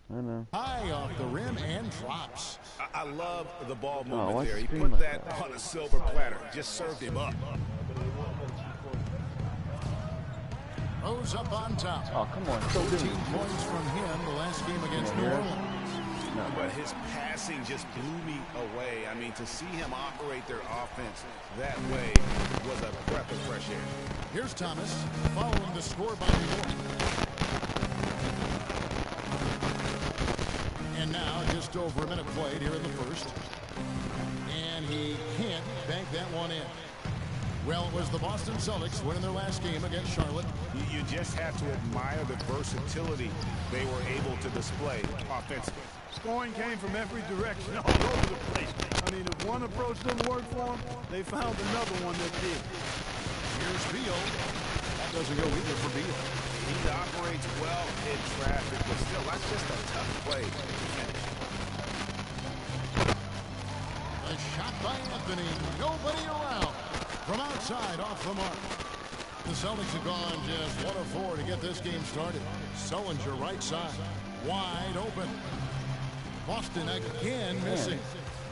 I know. High off the rim and drops. I love the ball movement there. He scream put like that on a silver platter. Just served him up. Rose up on top. Oh, come on. 13 points from him the last game against New Orleans. But his passing just blew me away. I mean, to see him operate their offense that way was a breath of fresh air. Here's Thomas following the score by New York. And now just over a minute played here in the first. And he can't bank that one in. Well, it was the Boston Celtics winning their last game against Charlotte. You just have to admire the versatility they were able to display offensively. Scoring came from every direction, all over the place. I mean, if one approach didn't work for them, they found another one that did. Here's Beal. That doesn't go either for Beal. He operates well in traffic, but still, that's just a tough play to finish. A shot by Anthony. Nobody around. From outside, off the mark. The Celtics have gone just 1 of 4 to get this game started. Sullinger right side. Wide open. Boston again missing.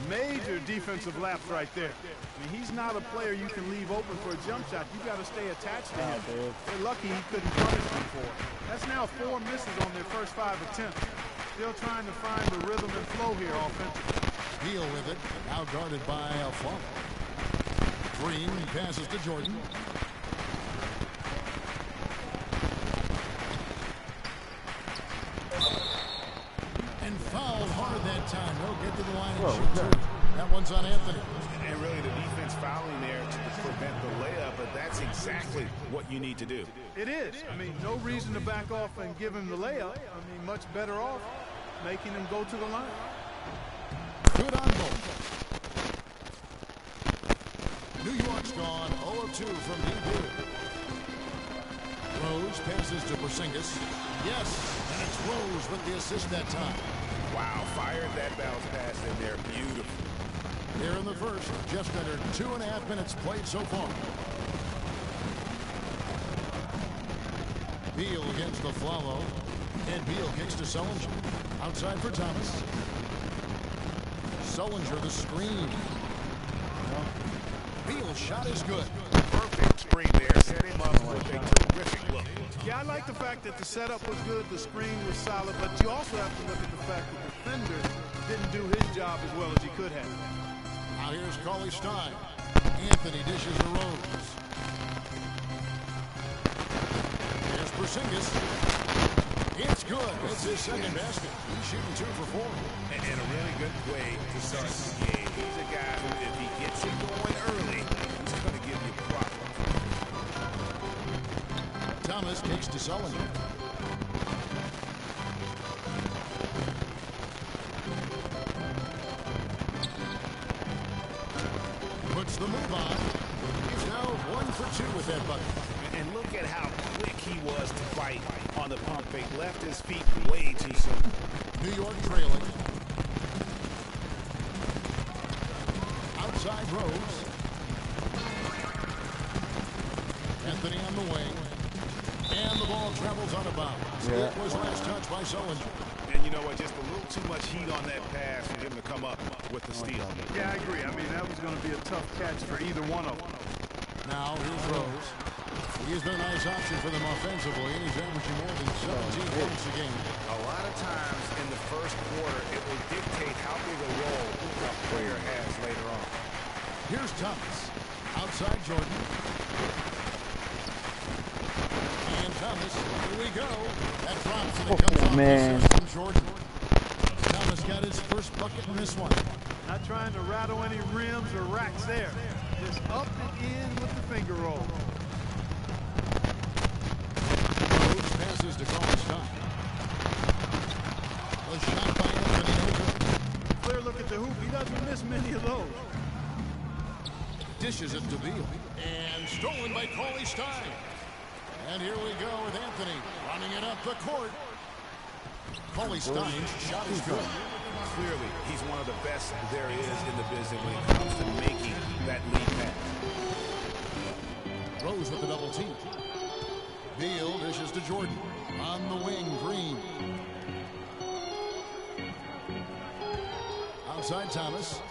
Major defensive lapse right there. I mean, he's not a player you can leave open for a jump shot. You got to stay attached to him. They're lucky he couldn't punish them for it. That's now 4 misses on their first 5 attempts. Still trying to find the rhythm and flow here offensively. Deal with it. Now guarded by Alfaro. Green passes to Jordan. And fouled hard that time. He'll get to the line and shoot two. That one's on Anthony. And really the defense fouling there to prevent the layup, but that's exactly what you need to do. It is. I mean, no reason to back off and give him the layup. I mean, much better off making him go to the line. Good on both. New York's gone 0 of 2 from deep. Rose passes to Porzingis. Yes, and it's Rose with the assist that time. Wow, fired that bounce pass in there. Beautiful. Here in the first, just under 2.5 minutes played so far. Beal against the follow. And Beal kicks to Sullinger. Outside for Thomas. Sullinger the screen. Beal's shot is good. Perfect screen there. Set him up with a terrific look. Yeah, I like the fact that the setup was good, the screen was solid, but you also have to look at the fact that the defender didn't do his job as well as he could have. Now here's Cauley Stein. Anthony dishes a Rose. Here's Porzingis. It's good. It's his second basket. He's shooting 2 for 4. And a really good way to start the game. He's a guy who, if he gets it going early, he's going to give you problems. Thomas kicks to Sullinger. Puts the move on. He's now 1 for 2 with that bucket. And look at how quick he was to fight on the pump fake. Left his feet way too soon. New York trailing. Outside Rose. Anthony on the wing. And the ball travels out of bounds. It was last touched by Sullinger. And you know what? Just a little too much heat on that pass for him to come up with the steal. Yeah, I agree. I mean, that was going to be a tough catch for either one of them. Now here's Rose. He's been a nice option for them offensively. He's averaging more than 17 points a game. A lot of times in the first quarter, it will dictate how big a role a player has later on. Here's Thomas. Outside Jordan. And Thomas, here we go. That drops and it comes off the assist from Jordan. Thomas got his first bucket in this one. Not trying to rattle any rims or racks there. Just up and in with the finger roll. Rose passes to Cauley Stein. A shot by Anthony. Clear look at the hoop. He doesn't miss many of those. Dishes it to Beal. And stolen by Cauley Stein. And here we go with Anthony running it up the court. Cauley Stein's shot is good. Clearly, he's one of the best there is in the business when it comes to making that lead pass. Rose with the double team. Beal dishes to Jordan. On the wing, Green. outside Thomas.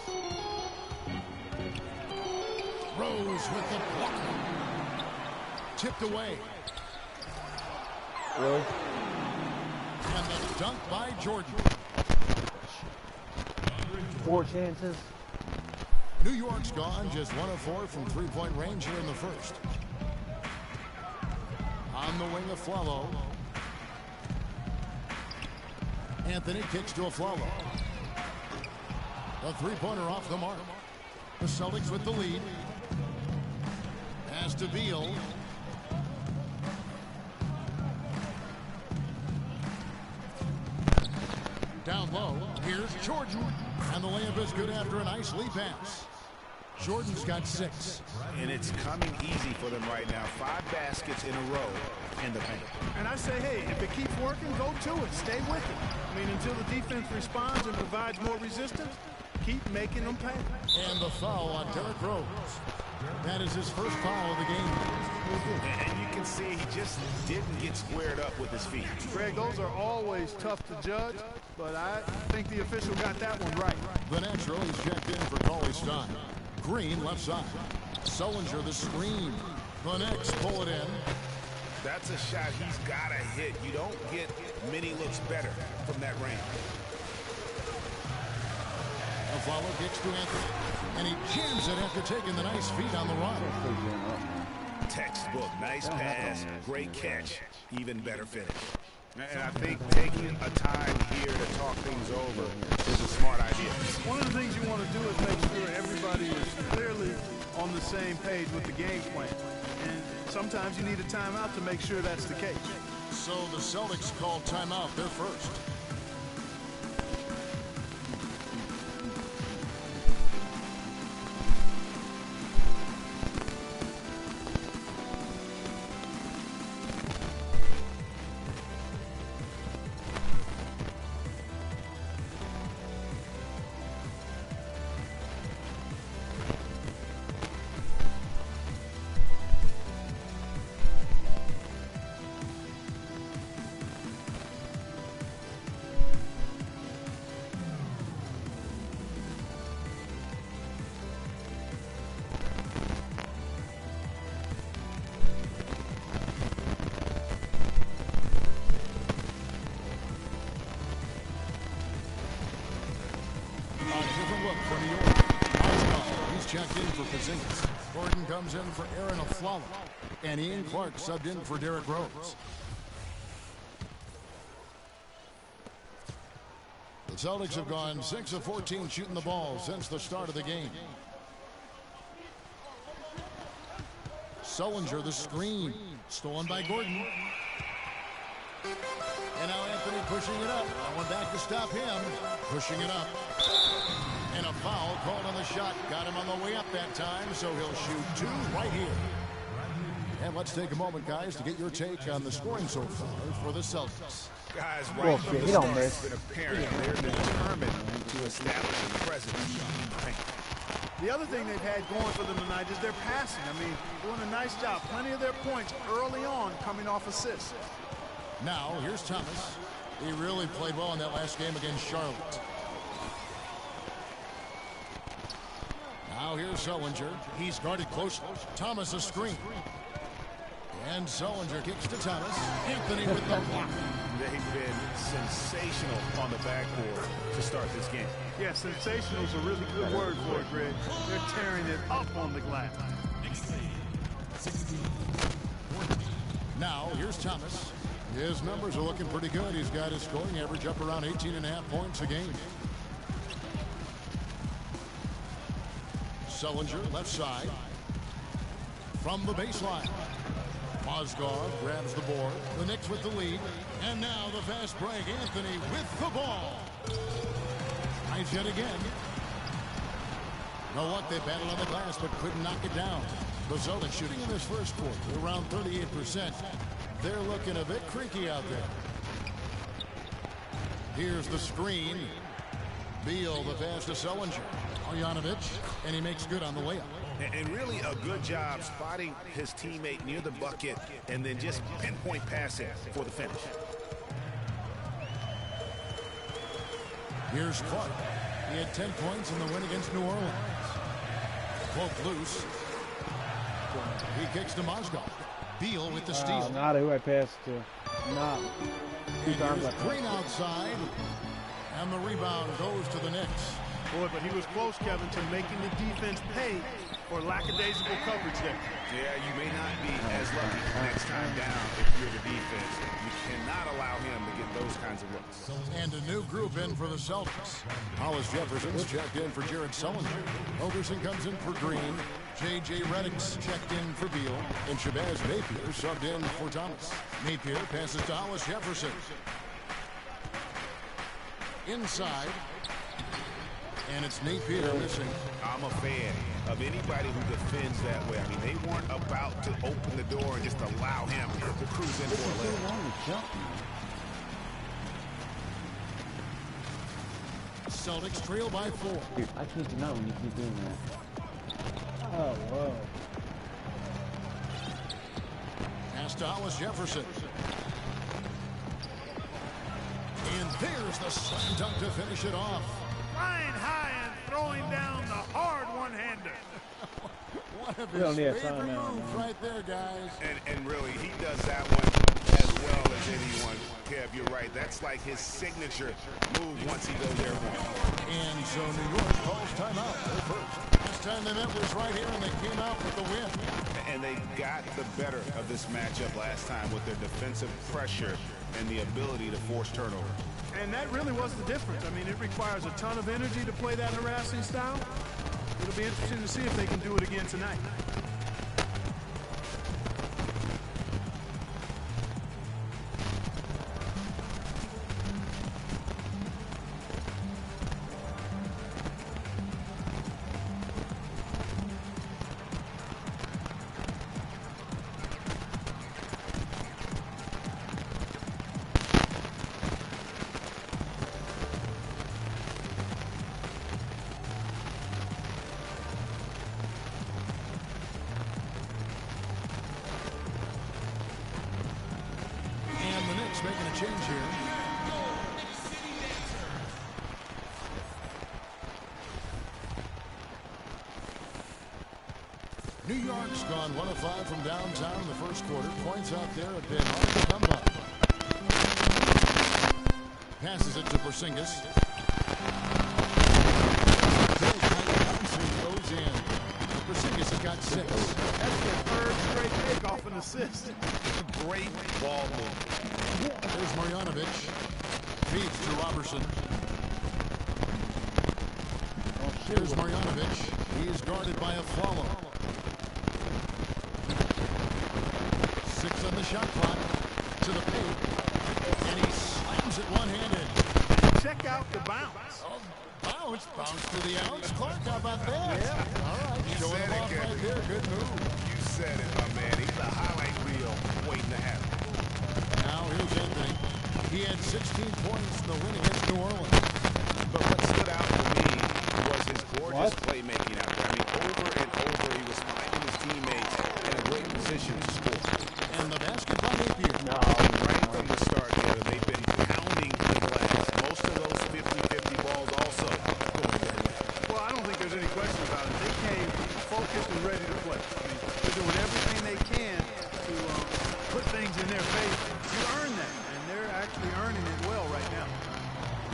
Rose with the block. Tipped away. Really? And the dunk by Jordan. 4 chances. New York's gone just 1 of 4 from three-point range here in the first. On the wing of Flalo. Anthony kicks to a Flalo. A three-pointer off the mark. The Celtics with the lead. Pass to Beal. Down low. Here's Jordan. And the layup is good after a nice lead pass. Jordan's got 6. And it's coming easy for them right now. 5 baskets in a row in the paint. And I say, hey, if it keeps working, go to it. Stay with it. I mean, until the defense responds and provides more resistance, keep making them pay. And the foul on Derrick Rose. That is his first foul of the game. And you can see he just didn't get squared up with his feet. Greg, those are always tough to judge, but I think the official got that one right. The natural is checked in for Cauley Stein. Green left side. Sullinger the screen. The Knicks pull it in. That's a shot he's got to hit. You don't get many looks better from that range. The follow kicks to Anthony. And he jams it after taking the nice feet on the run. Textbook. Nice pass. Great catch. Even better finish. And I think taking a time here to talk things over is a smart idea. One of the things you want to do is make sure everybody is clearly on the same page with the game plan. And sometimes you need a timeout to make sure that's the case. So the Celtics call timeout. They're first. For New York. He's checked in for Porzingis. Gordon comes in for Aaron Aflalo. And Ian Clark subbed in for Derrick Rose. The Celtics have gone 6 of 14 shooting the ball since the start of the game. Sullinger the screen. Stolen by Gordon. And now Anthony pushing it up. I went back to stop him. Pushing it up. And a foul called on the shot. Got him on the way up that time, so he'll shoot 2 right here. And let's take a moment, guys, to get your take on the scoring so far for the Celtics. Guys, right from the start, it's been apparent they're determined to establish a presence. The other thing they've had going for them tonight is their passing. I mean, doing a nice job. Plenty of their points early on coming off assists. Now, here's Thomas. He really played well in that last game against Charlotte. Now here's Sullinger. He's guarded closely. Thomas a screen. And Sullinger kicks to Thomas. Anthony with the block. They've been sensational on the backboard to start this game. Yeah, sensational is a really good word for it, Greg. They're tearing it up on the glass. Now here's Thomas. His numbers are looking pretty good. He's got his scoring average up around 18.5 points a game. Sullinger, left side. From the baseline. Mozgov grabs the board. The Knicks with the lead. And now the fast break. Anthony with the ball. Nice hit again. No luck. They battled on the glass but couldn't knock it down. The Celtics shooting in this first quarter around 38%. They're looking a bit creaky out there. Here's the screen. Beal, the pass to Sullinger. Marjanovic, and he makes good on the layup. And really a good job spotting his teammate near the bucket and then just pinpoint passing for the finish. Here's Clark. He had 10 points in the win against New Orleans. Cloak loose. He kicks to Mozgov. Beal with the steal. Not who I passed to. Not. And here's Green outside. And the rebound goes to the Knicks. Boy, but he was close, Kevin, to making the defense pay for lackadaisical coverage there. Yeah, you may not be as lucky next time down if you're the defense. You cannot allow him to get those kinds of looks. And a new group in for the Celtics. Hollis Jefferson's checked in for Jared Sullinger. Elderson comes in for Green. J.J. Redick's checked in for Beal. And Shabazz Napier subbed in for Thomas. Napier passes to Hollis Jefferson. Inside. And it's Napier missing. I'm a fan of anybody who defends that way. I mean, they weren't about to open the door and just allow him to cruise in for a layup. Celtics trail by 4. Dude, I can't deny when you keep doing that. Oh, whoa. Pass to Hollis Jefferson. And there's the slam dunk to finish it off. Flying high and throwing down the hard one-hander. One of his favorite moves right there, guys. And really, he does that one as well as anyone. Kev, you're right. That's like his signature move once he goes there. And so New York calls timeout. They're first. This time they met was right here, and they came out with the win. And they got the better of this matchup last time with their defensive pressure and the ability to force turnover. And that really was the difference. I mean, it requires a ton of energy to play that harassing style. It'll be interesting to see if they can do it again tonight. Making a change here. New York's gone 1 of 5 from downtown in the first quarter. Points out there have been hard to come by. Passes it to Porzingis. Goes in. Porzingis has got 6. That's their third straight take off an assist. Great ball move. There's Marjanovic. Feeds to Robertson. Here's Marjanovic. He's guarded by a follow. 6 on the shot clock. To the paint. And he slams it one-handed. Check out the bounce. Oh, bounce to the ounce. Clark, how about that? Yeah. All right. You Showing said him it, off Kevin. right there. Good move. You said it, my man. He's a highlight reel waiting to happen. Now here's Anthony. He had 16 points in the win against New Orleans. But what stood out to me was his gorgeous playmaking out there. I mean, over and over, he was finding his teammates in a great position to score. And the basket by Napier. Right from the start, they've been pounding the glass. Most of those 50-50 balls also going their way. Well, I don't think there's any question about it. They came focused and ready to play. I mean, they're doing everything they can to put things in their favor. You earn that, and they're actually earning it well right now.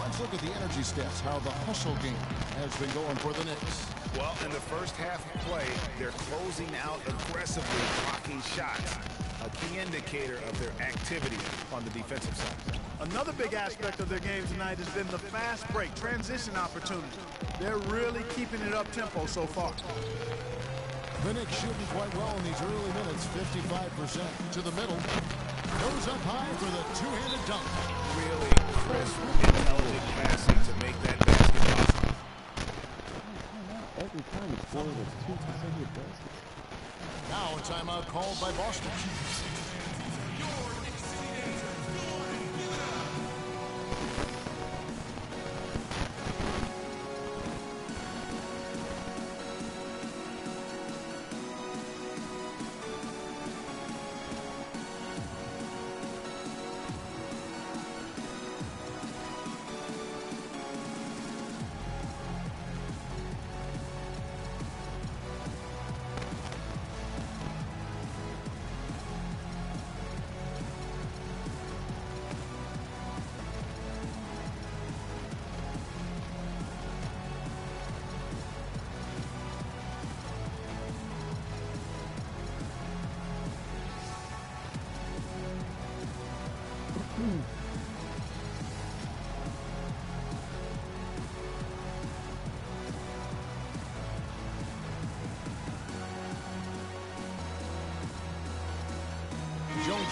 Let's look at the energy stats, how the hustle game has been going for the Knicks. Well, in the first half of play, they're closing out aggressively, blocking shots. A key indicator of their activity on the defensive side. Another big aspect of their game tonight has been the fast break, transition opportunity. They're really keeping it up-tempo so far. The Knicks shooting quite well in these early minutes, 55%. To the middle. Goes up high for the two-handed dunk. Really crisp, intelligent passing to make that basket possible. Every time he scores those 2 consecutive baskets. Now a timeout called by Boston.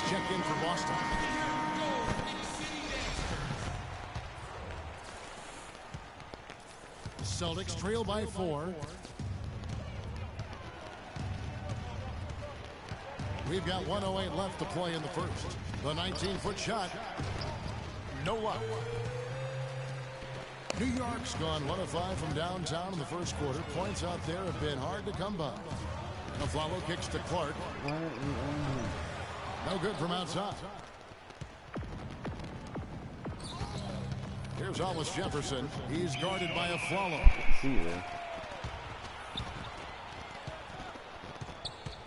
check in for Boston. Celtics trail by 4. We've got 1:08 left to play in the first. The 19-foot shot. No luck. New York's gone 1 of 5 from downtown in the first quarter. Points out there have been hard to come by. Aflalo kicks to Clark. No good from outside. Here's Hollis Jefferson. He's guarded by Aflalo.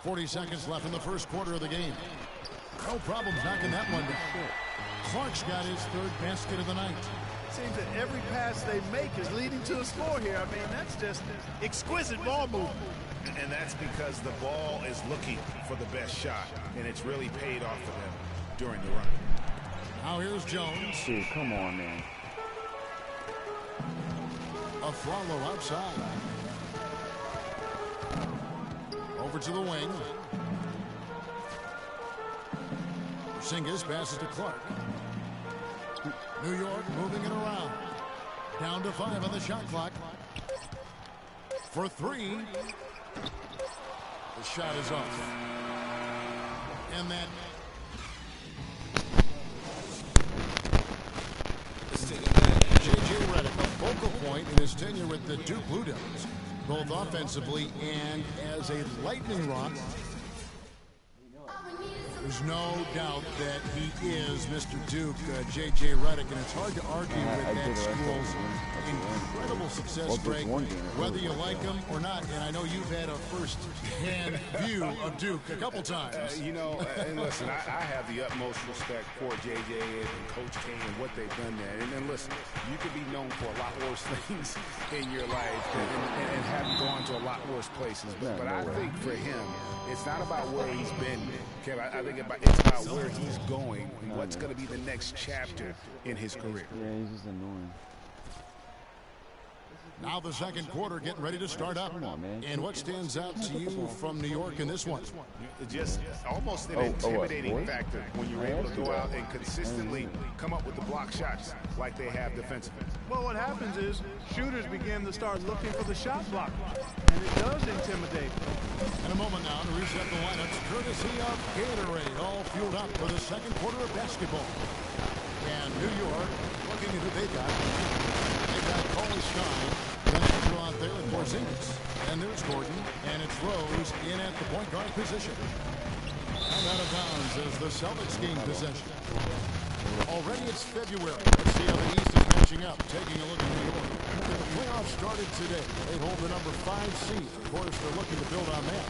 40 seconds left in the first quarter of the game. No problems knocking that one down. Clark's got his 3rd basket of the night. Seems that every pass they make is leading to a score here. I mean, that's just exquisite ball movement. And that's because the ball is looking for the best shot, and it's really paid off for them during the run. Now here's Jones. Dude, come on, man. Aflalo outside. Over to the wing. Porzingis passes to Clark. New York moving it around. Down to 5 on the shot clock. For 3. The shot is off. And that J.J. Redick, a focal point in his tenure with the Duke Blue Devils, both offensively and as a lightning rod. There's no doubt that he is Mr. Duke, J.J. Redick, and it's hard to argue with that school's incredible success rate, whether you like him or not. And I know you've had a first-hand view of Duke a couple times. You know, and listen, I have the utmost respect for J.J. and Coach K and what they've done there. And then listen, you could be known for a lot worse things in your life and have gone to a lot worse places. But I think for him, it's not about where he's been, Kev. I think it's about where he's going and what's going to be the next chapter in his career. Yeah, he's just annoying. Now the second quarter getting ready to start up. Come on, man. And what stands out to you from New York in this one? Just almost an intimidating factor when you're able to go out and consistently come up with the block shots like they have defensively. Well, what happens is shooters begin to start looking for the shot block, and it does intimidate them. In a moment now to reset the lineups, courtesy of Gatorade, all fueled up for the second quarter of basketball. And New York, looking at who they got. They got Cole Stein, the natural out there with Porzingis. And there's Gordon, and it's Rose in at the point guard position. And out of bounds as the Celtics gain possession. Already it's February. Let's see how the East is matching up. Taking a look at New York. The playoffs started today. They hold the number 5 seed. Of course, they're looking to build on that.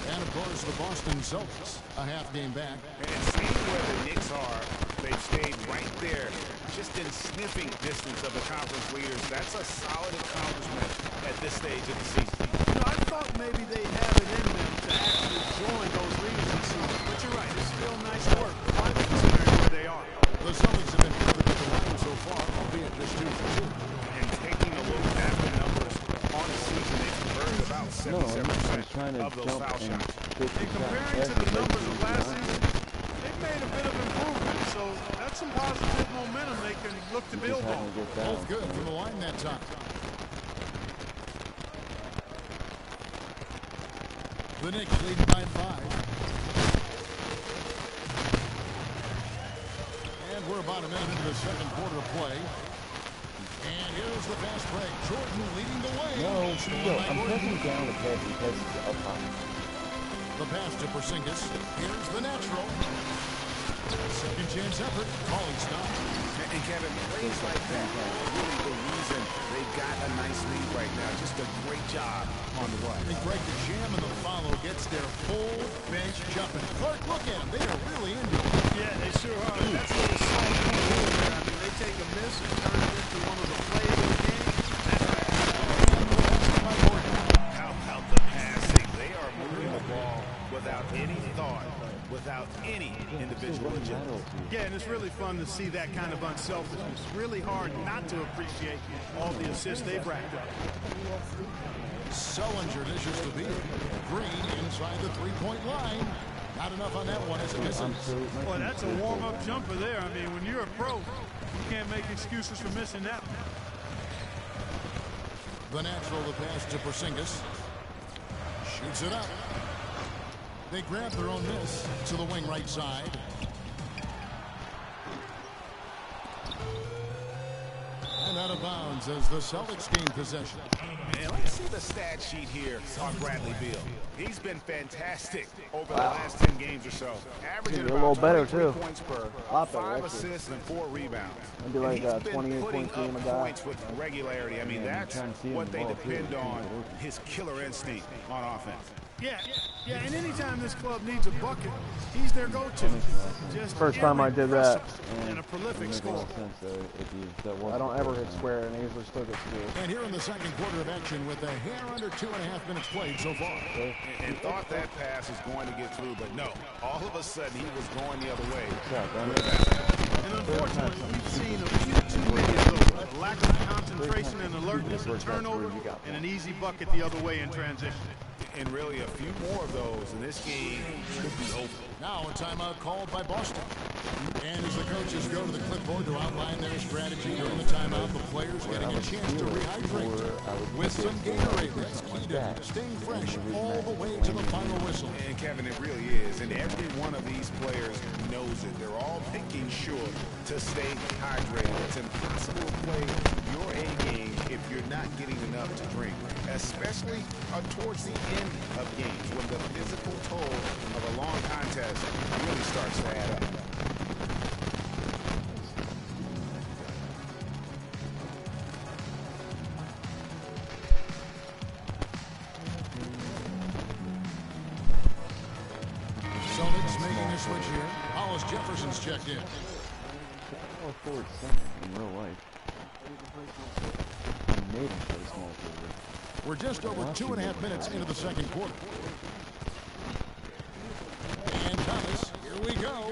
And, of course, the Boston Celtics, a half game back. And seeing where the Knicks are, they've stayed right there, just in sniffing distance of the conference leaders. That's a solid accomplishment at this stage of the season. You know, I thought maybe they'd have it in them to actually join those leaders this season. But you're right, it's still nice work, finally considering where they are. The Celtics have been good with the line so far, albeit just 2 for 2. And taking a look at the numbers on the season, they've converted about 77% of those foul shots. And comparing to the numbers of last season, they've made a bit of improvement, so that's some positive momentum they can look to build on. Both good from the line that time. The Knicks leading by 5. And we're about a minute into the second quarter of play. And here's the fast break. Jordan leading the way. No, I'm pressing down the pass because it's up high. The pass to Porzingis. Here's the natural. Second chance effort. Calling stop. And Kevin, plays like that are really the reason they've got a nice lead right now. Just a great job on the run. They break the jam and the follow gets their full bench jumping. Clark, look at them. They are really into it. Yeah, they sure are. That's a little slight move there. I mean, they take a miss and turn it into one of the plays of the game. How about the passing? They are moving the ball without any thought, without any individual agility. Yeah, and it's really fun to see that kind of unselfishness. Really hard not to appreciate all the assists they've racked up. Sullinger dishes to beat. Green inside the 3-point line. Not enough on that one as it misses. Boy, that's a warm-up jumper there. I mean, when you're a pro, you can't make excuses for missing that one. The natural to pass to Porzingis. Shoots it up. They grab their own miss to the wing right side. And out of bounds as the Celtics gain possession. And let's see the stat sheet here on Bradley Beal. He's been fantastic over the last 10 games or so. Averaging a little about better 23 too. points per, A lot better, 5 actually. assists and 4 rebounds. I do like And he's been 28 putting points game up a guy. points with regularity. I mean, Yeah, that's I'm trying to see him what they involved, too. depend on, his killer instinct on offense. Yeah, and anytime this club needs a bucket, he's their go-to. Just First time I did that. and a prolific scorer. I don't ever hit square, and I usually still get square. And here in the second quarter of action with a hair under 2.5 minutes played so far. And thought that pass was going to get through, but no. All of a sudden, he was going the other way. And unfortunately, we've seen a few too many of those. A lack of concentration and alertness, a turnover, and an easy bucket the other way in transition. And really a few more of those, and this game should be over. Now a timeout called by Boston. And as the coaches go to the clipboard to outline their strategy during the timeout, the players getting a chance to rehydrate with some Gatorade. That's key to staying fresh all the way to the final whistle. And Kevin, it really is. And every one of these players knows it. They're all making sure to stay hydrated. It's impossible to play your A game if you're not getting enough to drink, especially towards the end of games when the physical toll of a long contest really starts to add up. Celtics making a switch here. Hollis Jefferson's checked in. Forward center in real life. He made him play small forward. We're just over 2.5 minutes into the second quarter. And Thomas, here we go.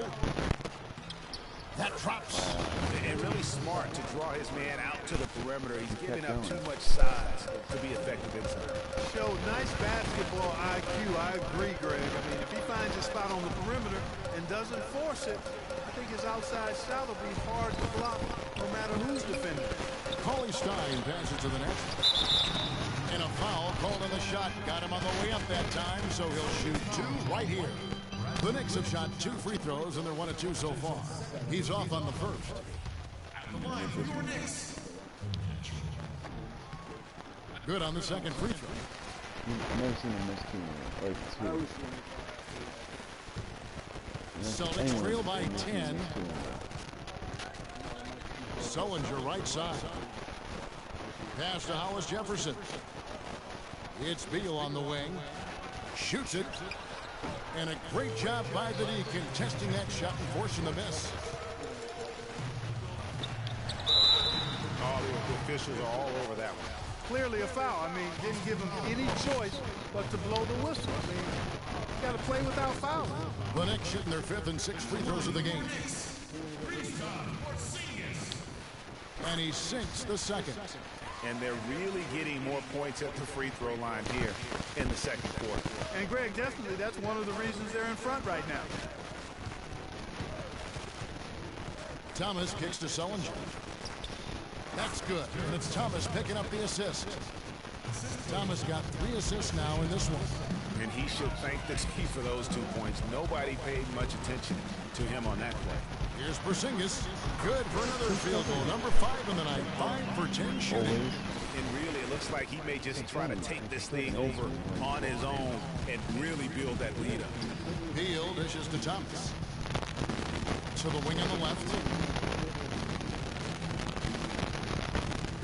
That drops. And really smart to draw his man out to the perimeter. He's giving up too much size to be effective inside. Showed nice basketball IQ. I agree, Greg. I mean, if he finds a spot on the perimeter and doesn't force it, I think his outside shot will be hard to block no matter who's defending. Cauley Stein passes to the net. And a foul called on the shot. Got him on the way up that time, so he'll shoot 2 right here. The Knicks have shot 2 free throws, and they're 1 of 2 so far. He's off on the first. Good on the second free throw. I've never seen him miss 2. Celtics trail by 10. Sullinger right side. Pass to Hollis Jefferson. It's Beal on the wing. Shoots it. And a great job by the D contesting that shot and forcing the miss. Oh, the officials are all over that one. Clearly a foul. I mean, didn't give him any choice but to blow the whistle. I mean, you got to play without fouling. The Knicks shooting their 5th and 6th free throws of the game. And he sinks the second. And they're really getting more points at the free throw line here in the second quarter. And Greg, definitely that's one of the reasons they're in front right now. Thomas kicks to Sullinger. That's good. And it's Thomas picking up the assist. Thomas got 3 assists now in this one. And he should thank the team for those 2 points. Nobody paid much attention to him on that play. Here's Porzingis. Good for another field goal. Number 5 in the night. 5 for 10 shooting. And really, it looks like he may just try to take this thing over on his own and really build that lead up. Beal dishes to Thomas. To the wing on the left.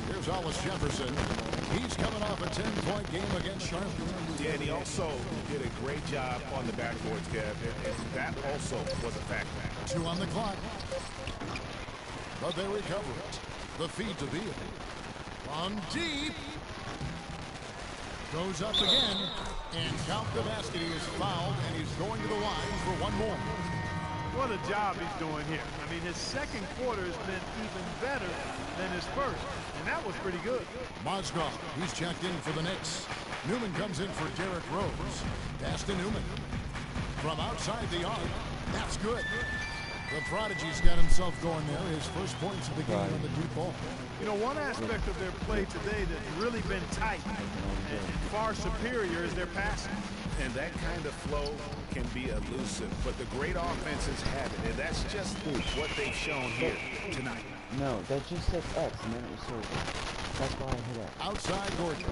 Here's Hollis Jefferson. He's coming off a 10-point game against Charlotte. Yeah, and he also did a great job on the backboards, Kev. And that also was a factor. 2 on the clock. But they recover it. The feed to Beal. On deep. Goes up again. And count the basket. He is fouled, and he's going to the line for 1 more. What a job he's doing here. I mean, his second quarter has been even better than his first, and that was pretty good. Mozgov, he's checked in for the Knicks. Newman comes in for Derrick Rose. Pass to Newman. From outside the arc. That's good. The prodigy's got himself going there. His first points of the game on the deep ball. You know, one aspect of their play today that's really been tight and far superior is their passing. And that kind of flow can be elusive, but the great offenses have it, and that's just what they've shown here tonight. No, that just said X, and then it was circle. That's why I hit X. Outside Gordon.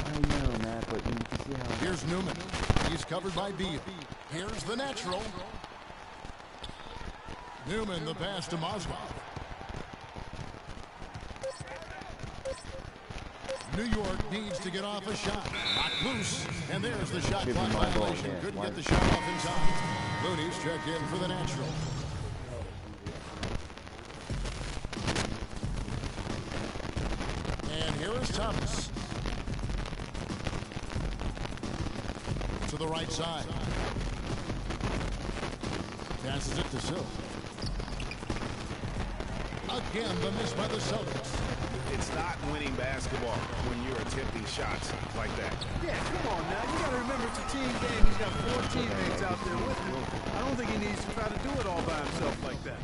I know, Matt, but you can see how... Here's Newman. He's covered by Beal. Here's the natural. Newman, the pass to Mozgov. New York needs to get off a shot. Knocked loose, and there's the shot clock violation. Couldn't get the shot off in time. Looney's checked in for the natural. And here is Thomas. To the right side. Passes it to Silk. Again, the miss by the Celtics. It's not winning basketball when you're attempting shots like that. Yeah, come on now. You got to remember it's a team game. He's got 4 teammates out there with him. I don't think he needs to try to do it all by himself like that.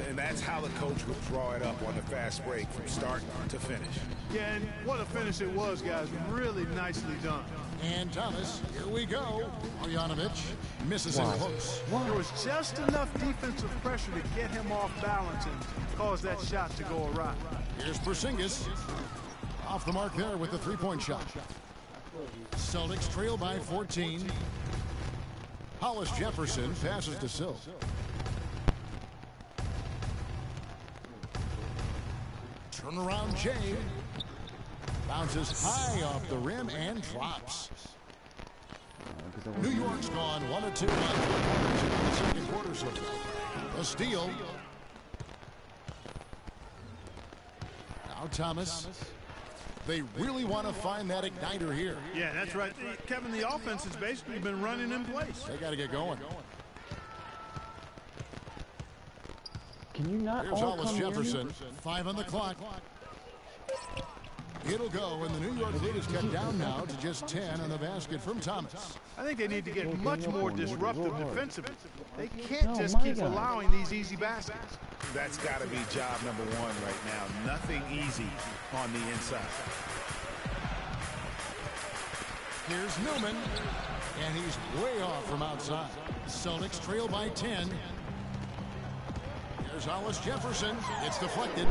And that's how the coach would draw it up on the fast break from start to finish. Yeah, and what a finish it was, guys. Really nicely done. And Thomas, here we go. Marjanovic misses and hooks. There was just enough defensive pressure to get him off balance and cause that shot to go awry. Here's Porzingis. Off the mark there with the three-point shot. Celtics trail by 14. Hollis Jefferson passes to Silk. Turnaround Jay. Bounces high off the rim and drops. New York's gone 1 of 2 on the second quarter so far. A steal. Now Thomas. They really want to find that igniter here. Yeah, that's right. Kevin, the offense has basically been running in place. They got to get going. Can you not Here's all Hollis come Jefferson. Here? 5 on the clock. It'll go, and the New York lead is cut down now to just 10 on the basket from Thomas. I think they need to get much more disruptive defensively. They can't just keep allowing these easy baskets. That's got to be job number 1 right now. Nothing easy on the inside. Here's Newman, and he's way off from outside. Celtics trail by 10. Here's Hollis Jefferson. It's deflected.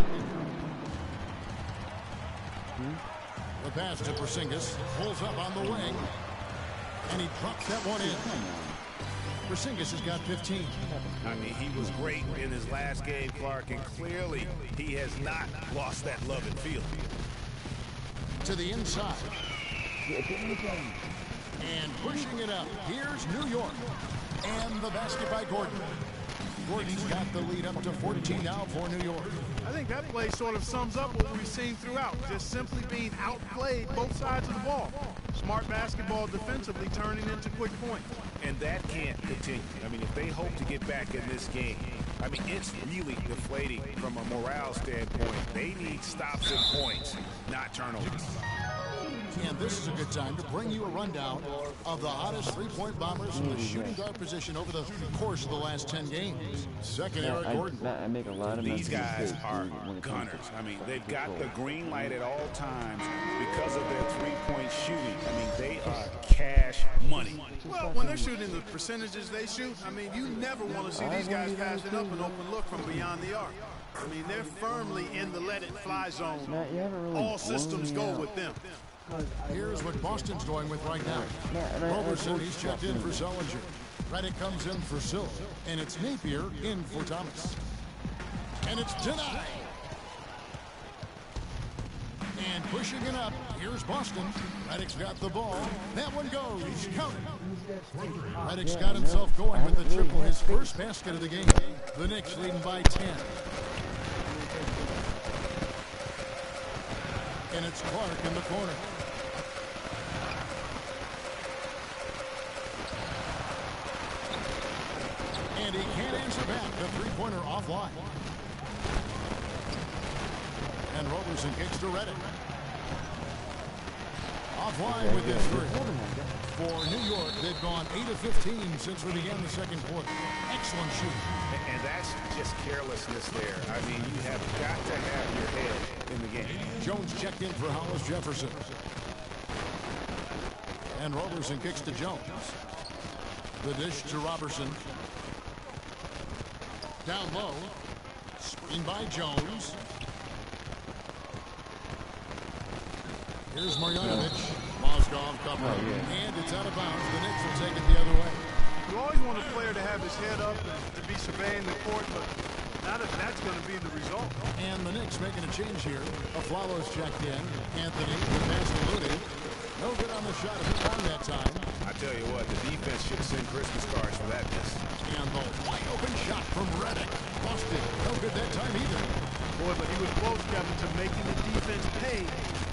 The pass to Porzingis. Pulls up on the wing. And he drops that one in. Porzingis has got 15. I mean, he was great in his last game, Clark, and clearly he has not lost that love and feel. To the inside. And pushing it up. Here's New York. And the basket by Gordon. Gordon's got the lead up to 14 now for New York. I think that play sort of sums up what we've seen throughout. Just simply being outplayed both sides of the ball. Smart basketball defensively turning into quick points. And that can't continue. I mean, if they hope to get back in this game, I mean, it's really deflating from a morale standpoint. They need stops and points, not turnovers. And this is a good time to bring you a rundown of the hottest three-point bombers from the shooting guard position over the course of the last 10 games. Second, Eric Gordon. I make a lot of These guys are gunners. I mean, they've got the green light at all times because of their three-point shooting. I mean, they are cash money. Well, when they're shooting the percentages they shoot, I mean, you never want to see these guys passing up an open look from beyond the arc. I mean, they're firmly in the let-it-fly zone. All systems go with them. Here's what Boston's going with right now. Roberson, he's checked in for Sullinger. Reddick comes in for Silk. And it's Napier in for Thomas. And it's denied. And pushing it up, here's Boston. Reddick's got the ball. That one goes. Count it. Reddick's got himself going with the triple, his first basket of the game. The Knicks leading by 10. And it's Clark in the corner. And he can't answer back. The three-pointer offline. And Roberson kicks to Reddick. Offline with his three. for New York. They've gone 8 of 15 since we began the second quarter. Excellent shooting. And that's just carelessness there. I mean, you have got to have your head in the game. Jones checked in for Hollis Jefferson. And Roberson kicks to Jones. The dish to Robertson. Down low. Screen by Jones. Here's Marjanovic. Mozgov cover. And it's out of bounds. The Knicks will take it the other way. You always want a player to have his head up and to be surveying the court, but not if that's going to be the result. And the Knicks making a change here. Aflalo's checked in. Anthony, the pass to Looney. No good on the shot if it's on that time. I tell you what, the defense should send Christmas cards for that miss. And the wide open shot from Redick. Busted. No good that time either. Boy, but he was close, Kevin, to making the defense pay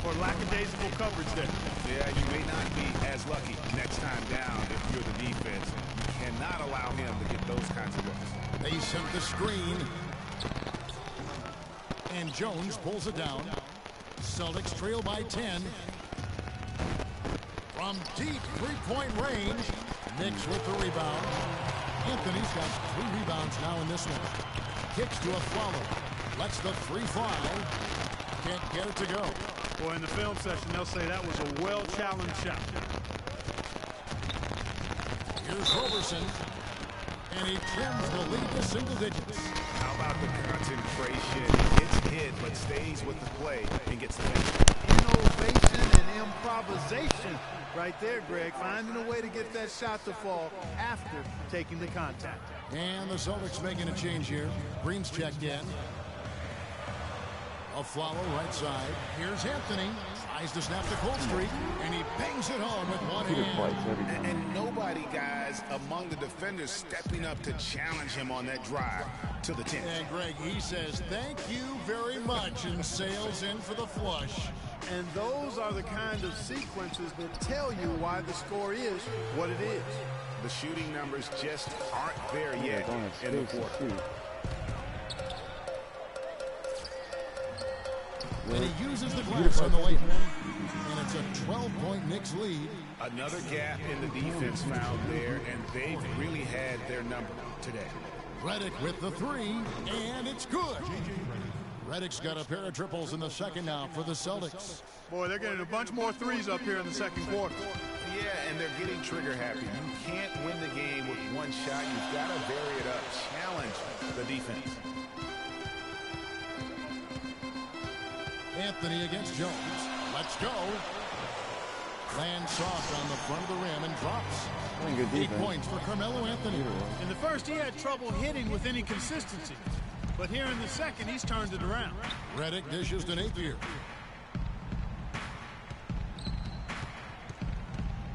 for lackadaisical coverage there. Yeah, you may not be as lucky next time down if you're the defense. You cannot allow him to get those kinds of looks. They sent the screen. And Jones pulls it down. Celtics trail by 10. From deep three-point range. Knicks with the rebound. Anthony's got 3 rebounds now in this one. Kicks to Aflalo. Lets the 3 fly. Can't get it to go. Boy, in the film session, they'll say that was a well-challenged shot. Here's Roberson. And he trims the lead to single digits. How about the concentration? He gets hit, but stays with the play and gets the finish. Innovation and improvisation right there, Greg. Finding a way to get that shot to fall after taking the contact. And the Celtics making a change here. Green's checked in. Aflalo right side. Here's Anthony. Tries to snap the cold streak. And he bangs it home with one hand. And nobody, guys, among the defenders stepping up to challenge him on that drive to the 10. And Greg, he says, thank you very much, and sails in for the flush. And those are the kind of sequences that tell you why the score is what it is. The shooting numbers just aren't there yet in the quarter. And he uses the glass on the layup. And it's a 12-point Knicks lead. Another gap in the defense found there, and they've really had their number today. Redick with the 3, and it's good. Redick's got a pair of triples in the second now for the Celtics. Boy, they're getting a bunch more threes up here in the second quarter. Yeah, and they're getting trigger happy. You can't win the game with one shot. You've got to vary it up, challenge the defense. Anthony against Jones. Let's go. Lands soft on the front of the rim and drops. 8 points for Carmelo Anthony. In the first, he had trouble hitting with any consistency. But here in the second, he's turned it around. Redick dishes to Napier.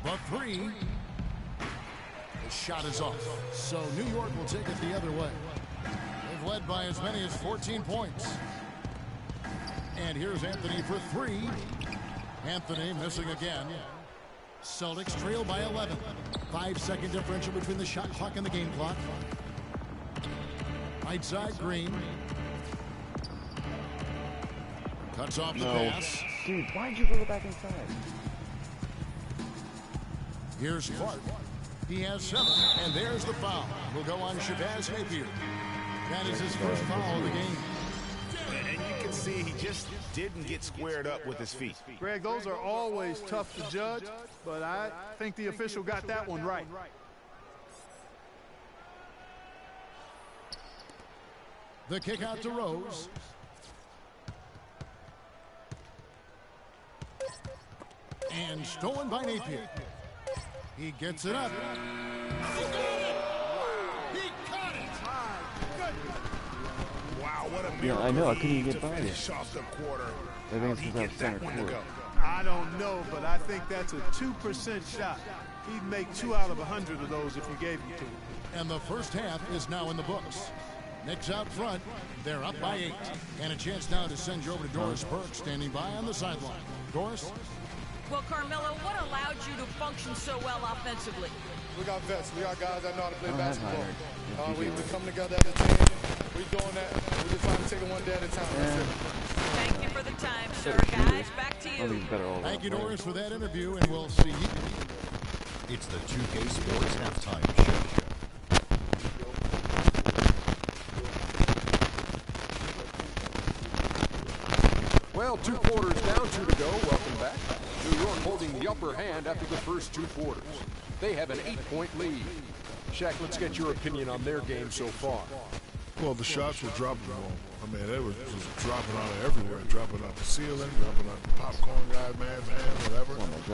The 3. The shot is off. So New York will take it the other way. They've led by as many as 14 points. And here's Anthony for 3. Anthony missing again. Celtics trail by 11. 5-second differential between the shot clock and the game clock. Right side, Green. Cuts off the pass. Dude, why'd you go back inside? Here's Clark. He has 7. And there's the foul. Will go on Shabazz Napier. That is his first foul of the game. And you can see he just didn't get squared up with his feet. Greg, those are always tough to judge, but I think the official got that one right. The kick out to Rose. And stolen by Napier. He gets it up. He got it! He got it! Wow, what a Yeah, I know. I couldn't even get by it. finish off the quarter. I think it's because That center one to court. go. I don't know, but I think that's a 2% shot. He'd make 2 out of 100 of those if you gave him to him. And the first half is now in the books. Knicks out front. They're up by 8. And a chance now to send you over to Doris Burke, standing by on the sideline. Doris? Well, Carmelo, what allowed you to function so well offensively? We got vets. We got guys that know how to play Oh, that's basketball. hard. We come together as a team. We doing that. We just trying to take it one day at a time. That's it. Thank you for the time, sir. Guys, back to I think you. it's better all Thank you, around. Doris, for that interview, and we'll see you It's the 2K Sports Halftime Show. Well, 2 quarters down, 2 to go. Welcome back. New York holding the upper hand after the first 2 quarters. They have an 8-point lead. Shaq, let's get your opinion on their game so far. Well, the shots were dropping wrong. I mean, they were just dropping out of everywhere, dropping out the ceiling, dropping out the popcorn guy's man's hand, whatever.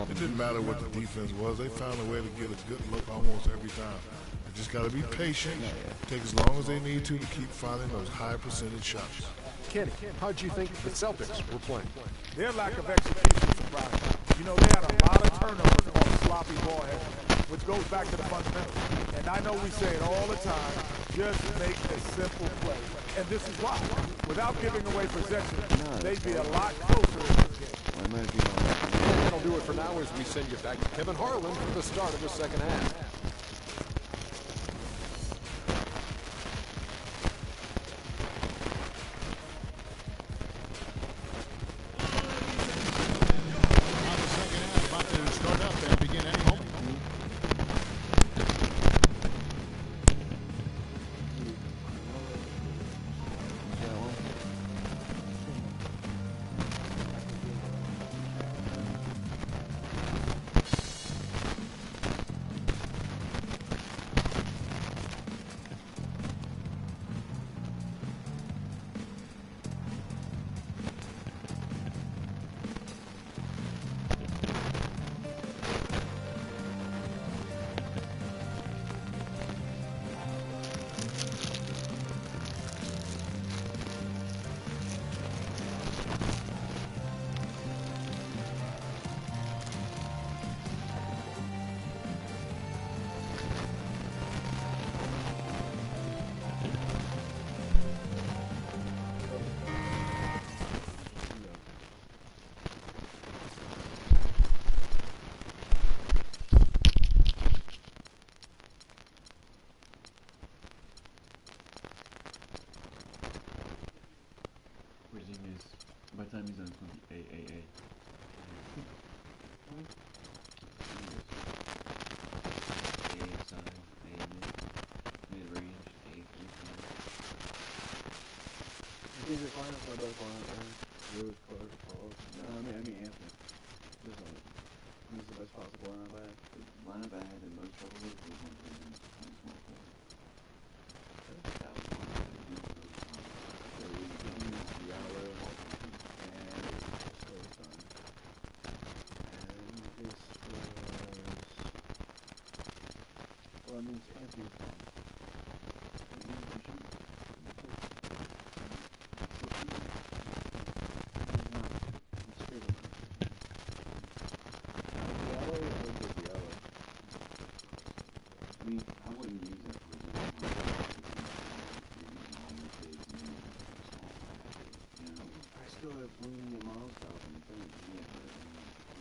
It didn't matter what the defense was. They found a way to get a good look almost every time. They just got to be patient, take as long as they need to keep finding those high percentage shots. Kenny, how'd you think the Celtics were playing? Their lack of execution surprised me. You know, they had a lot of turnovers on sloppy ball handling, which goes back to the fundamentals. And I know we say it all the time, just make a simple play. And this is why. Without giving away possession, they'd be a lot closer in this game. And that'll do it for now as we send you back to Kevin Harlan for the start of the second half. By the time he's done, it's going to be AAA. A side, A mid-range, A inside. These are fine for both line, Rose, Clark, Paul. No, I mean Anthony. Just like, he's the best possible linebacker. The linebacker I had the most trouble with was one of them small forward. That was one of them. So we used Diallo. Well, I mean, it's Anthony's time. I mean, I wouldn't use that for example. I still have Wing and Miles out in the thing. Yeah,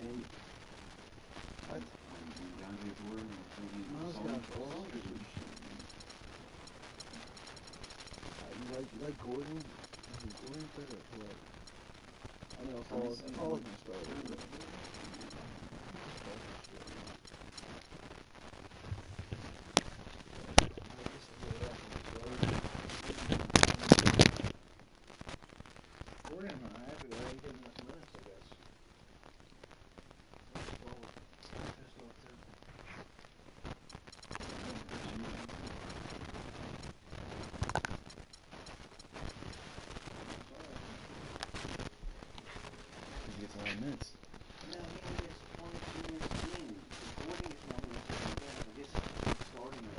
and what? Miles got all of it. You like Gordon? Is Gordon better or what? I know all of them started. Gordon, I'm happy that he didn't enough minutes, I guess. He gets a lot of minutes. No, he gets 22 minutes a game. Gordon gets more minutes than him. I guess he's starting it.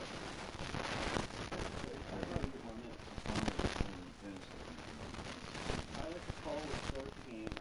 I'd rather get more minutes. I like to call it start the game.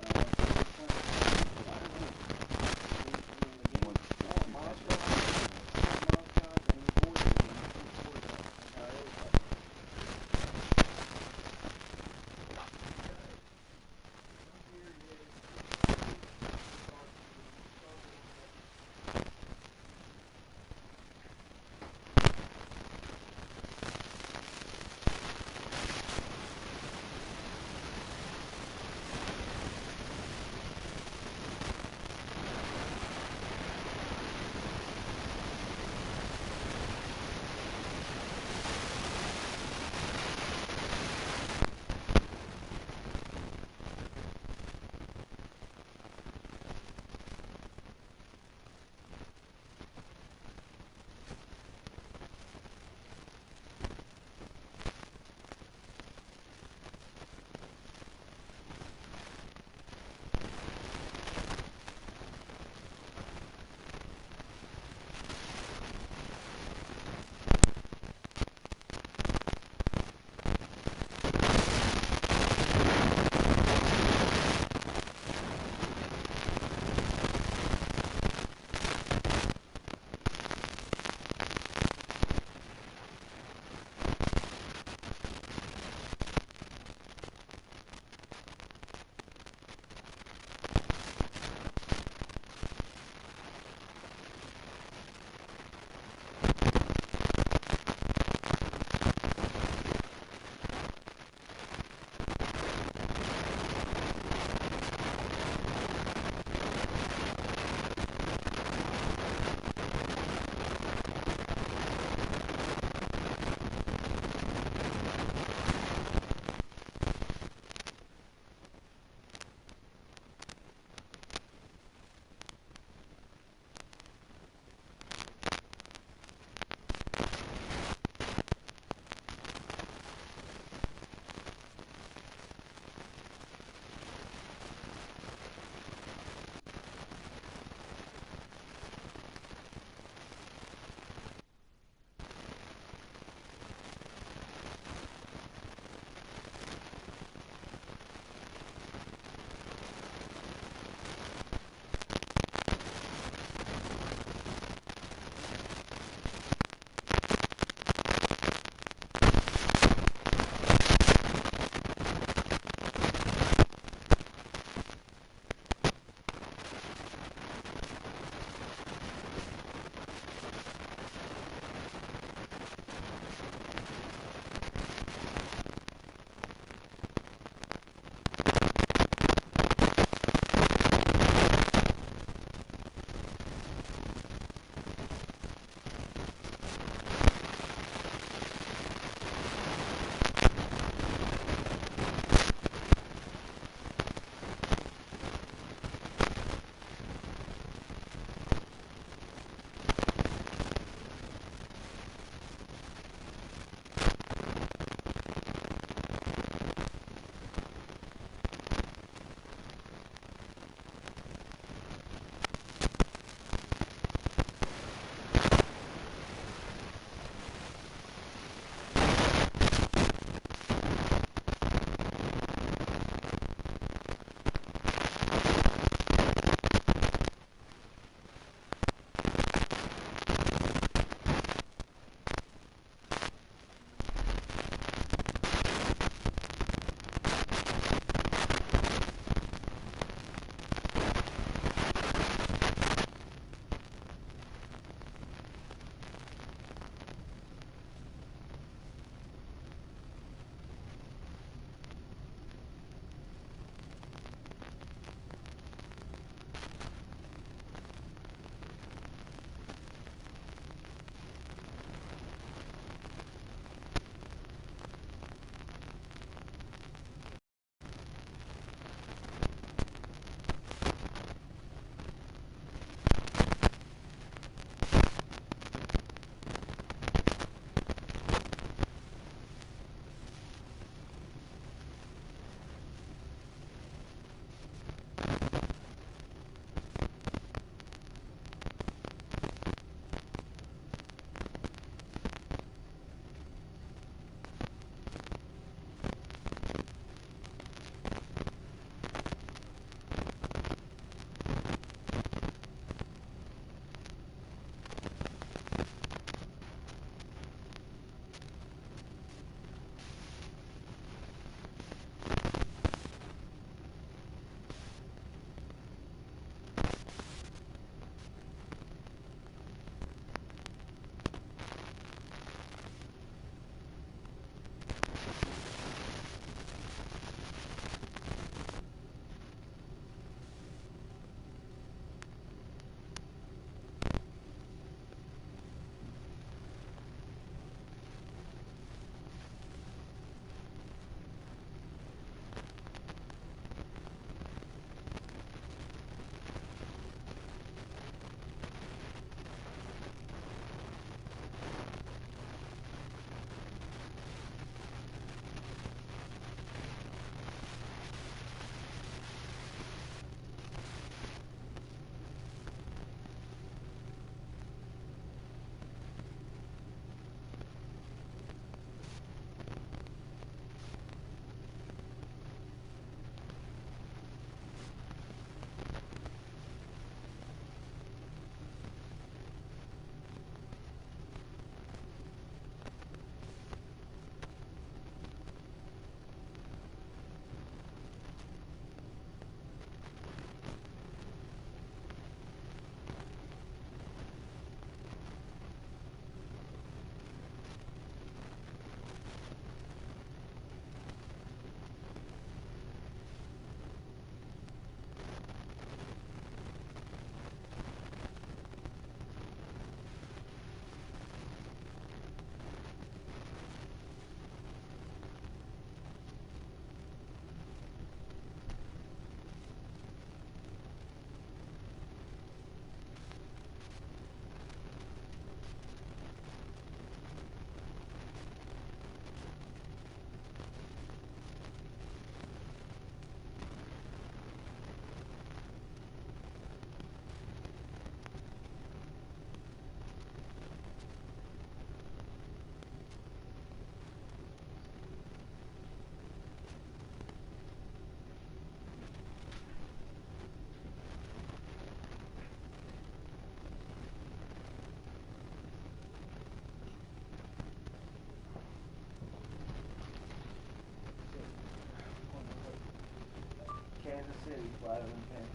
Kansas City, flatter than Panthers.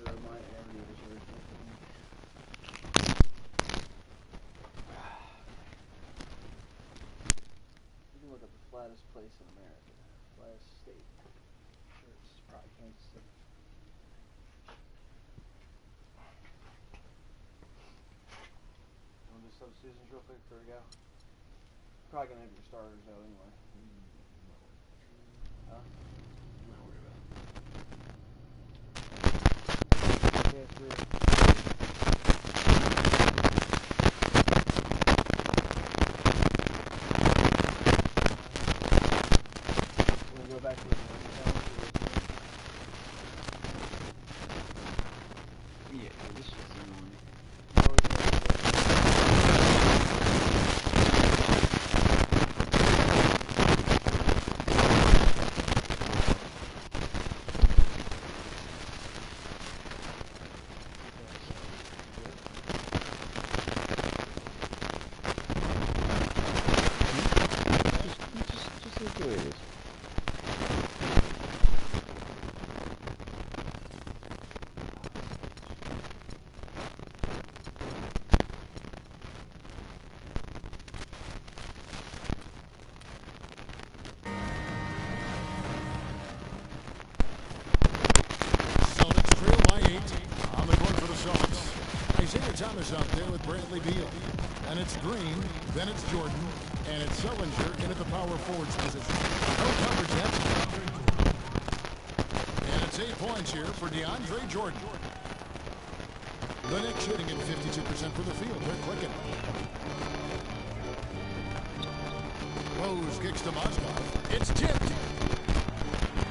My area is yours. You can look up the flattest place in America, flattest state. I'm sure it's probably Kansas City. Want to do substitutions real quick before we go? Probably gonna have your starters though anyway. Huh? I'm not worried about it. Yeah, it's weird. Go back to the yeah, this is annoying. Just look the way it is. Thomas out there with Bradley Beal. And it's Green, then it's Jordan, and it's Sullinger in at the power forwards position. No coverage yet. And it's 8 points here for DeAndre Jordan. The Knicks shooting at 52% from the field. They're clicking. Rose kicks to Mozgov. It's tipped.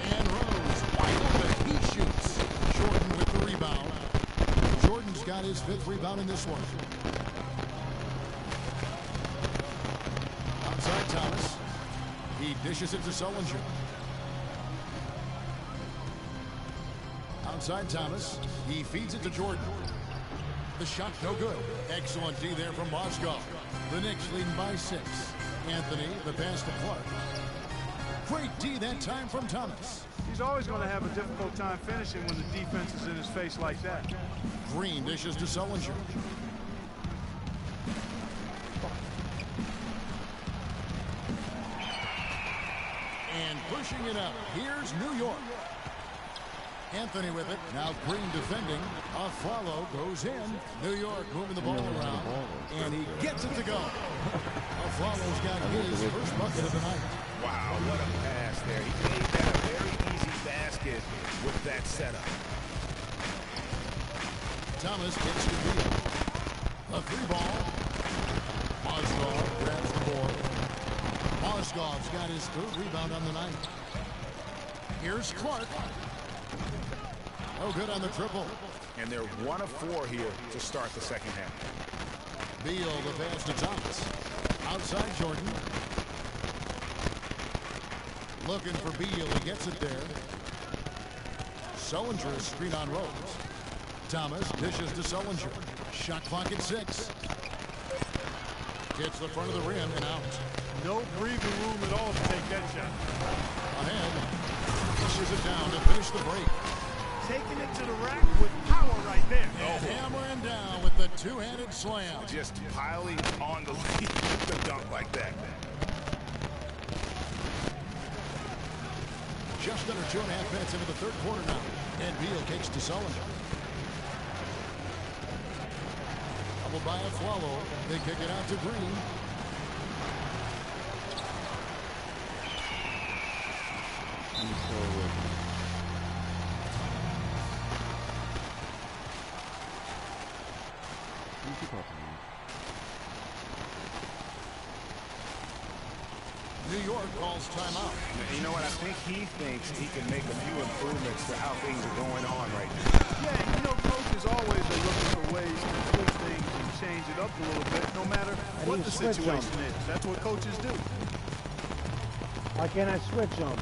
And Rose wide open. He shoots. Jordan with the rebound. Jordan's got his 5th rebound in this one. Outside Thomas. He dishes it to Sullinger. Outside Thomas. He feeds it to Jordan. The shot no good. Excellent D there from Mozgov. The Knicks leading by 6. Anthony, the pass to Clark. Great D that time from Thomas. He's always going to have a difficult time finishing when the defense is in his face like that. Green dishes to Sullinger. And pushing it up. Here's New York. Anthony with it. Now Green defending. A follow goes in. New York moving the ball around. And he gets it to go. Aflalo's got his first bucket of the night. Wow, what a pass there. He made that a very easy basket with that setup. Thomas kicks to Beal. A 3-ball. Mozgov grabs the board. Mozgov's got his 3rd rebound on the night. Here's Clark. No good on the triple. And they're 1 of 4 here to start the second half. Beal the pass to Thomas. Outside Jordan. Looking for Beal. He gets it there. Sullinger is screen on Rose. Thomas dishes to Sullinger. Shot clock at 6. Hits the front of the rim and out. No breathing room at all to take that shot. Ahead. Dishes it down to finish the break. Taking it to the rack with power right there. And hammering down with the 2-handed slam. Just piling on the lead with the dunk like that. Just under 2.5 minutes into the 3rd quarter now. And Beal kicks to Sullinger. Doubled by Aflalo. They kick it out to Green. New York calls timeout. You know what? I think he thinks he can make a few improvements to how things are going on right now. Yeah, you know, coaches always are looking for ways to tweak things and change it up a little bit, no matter what the situation is. That's what coaches do. Why can't I switch them?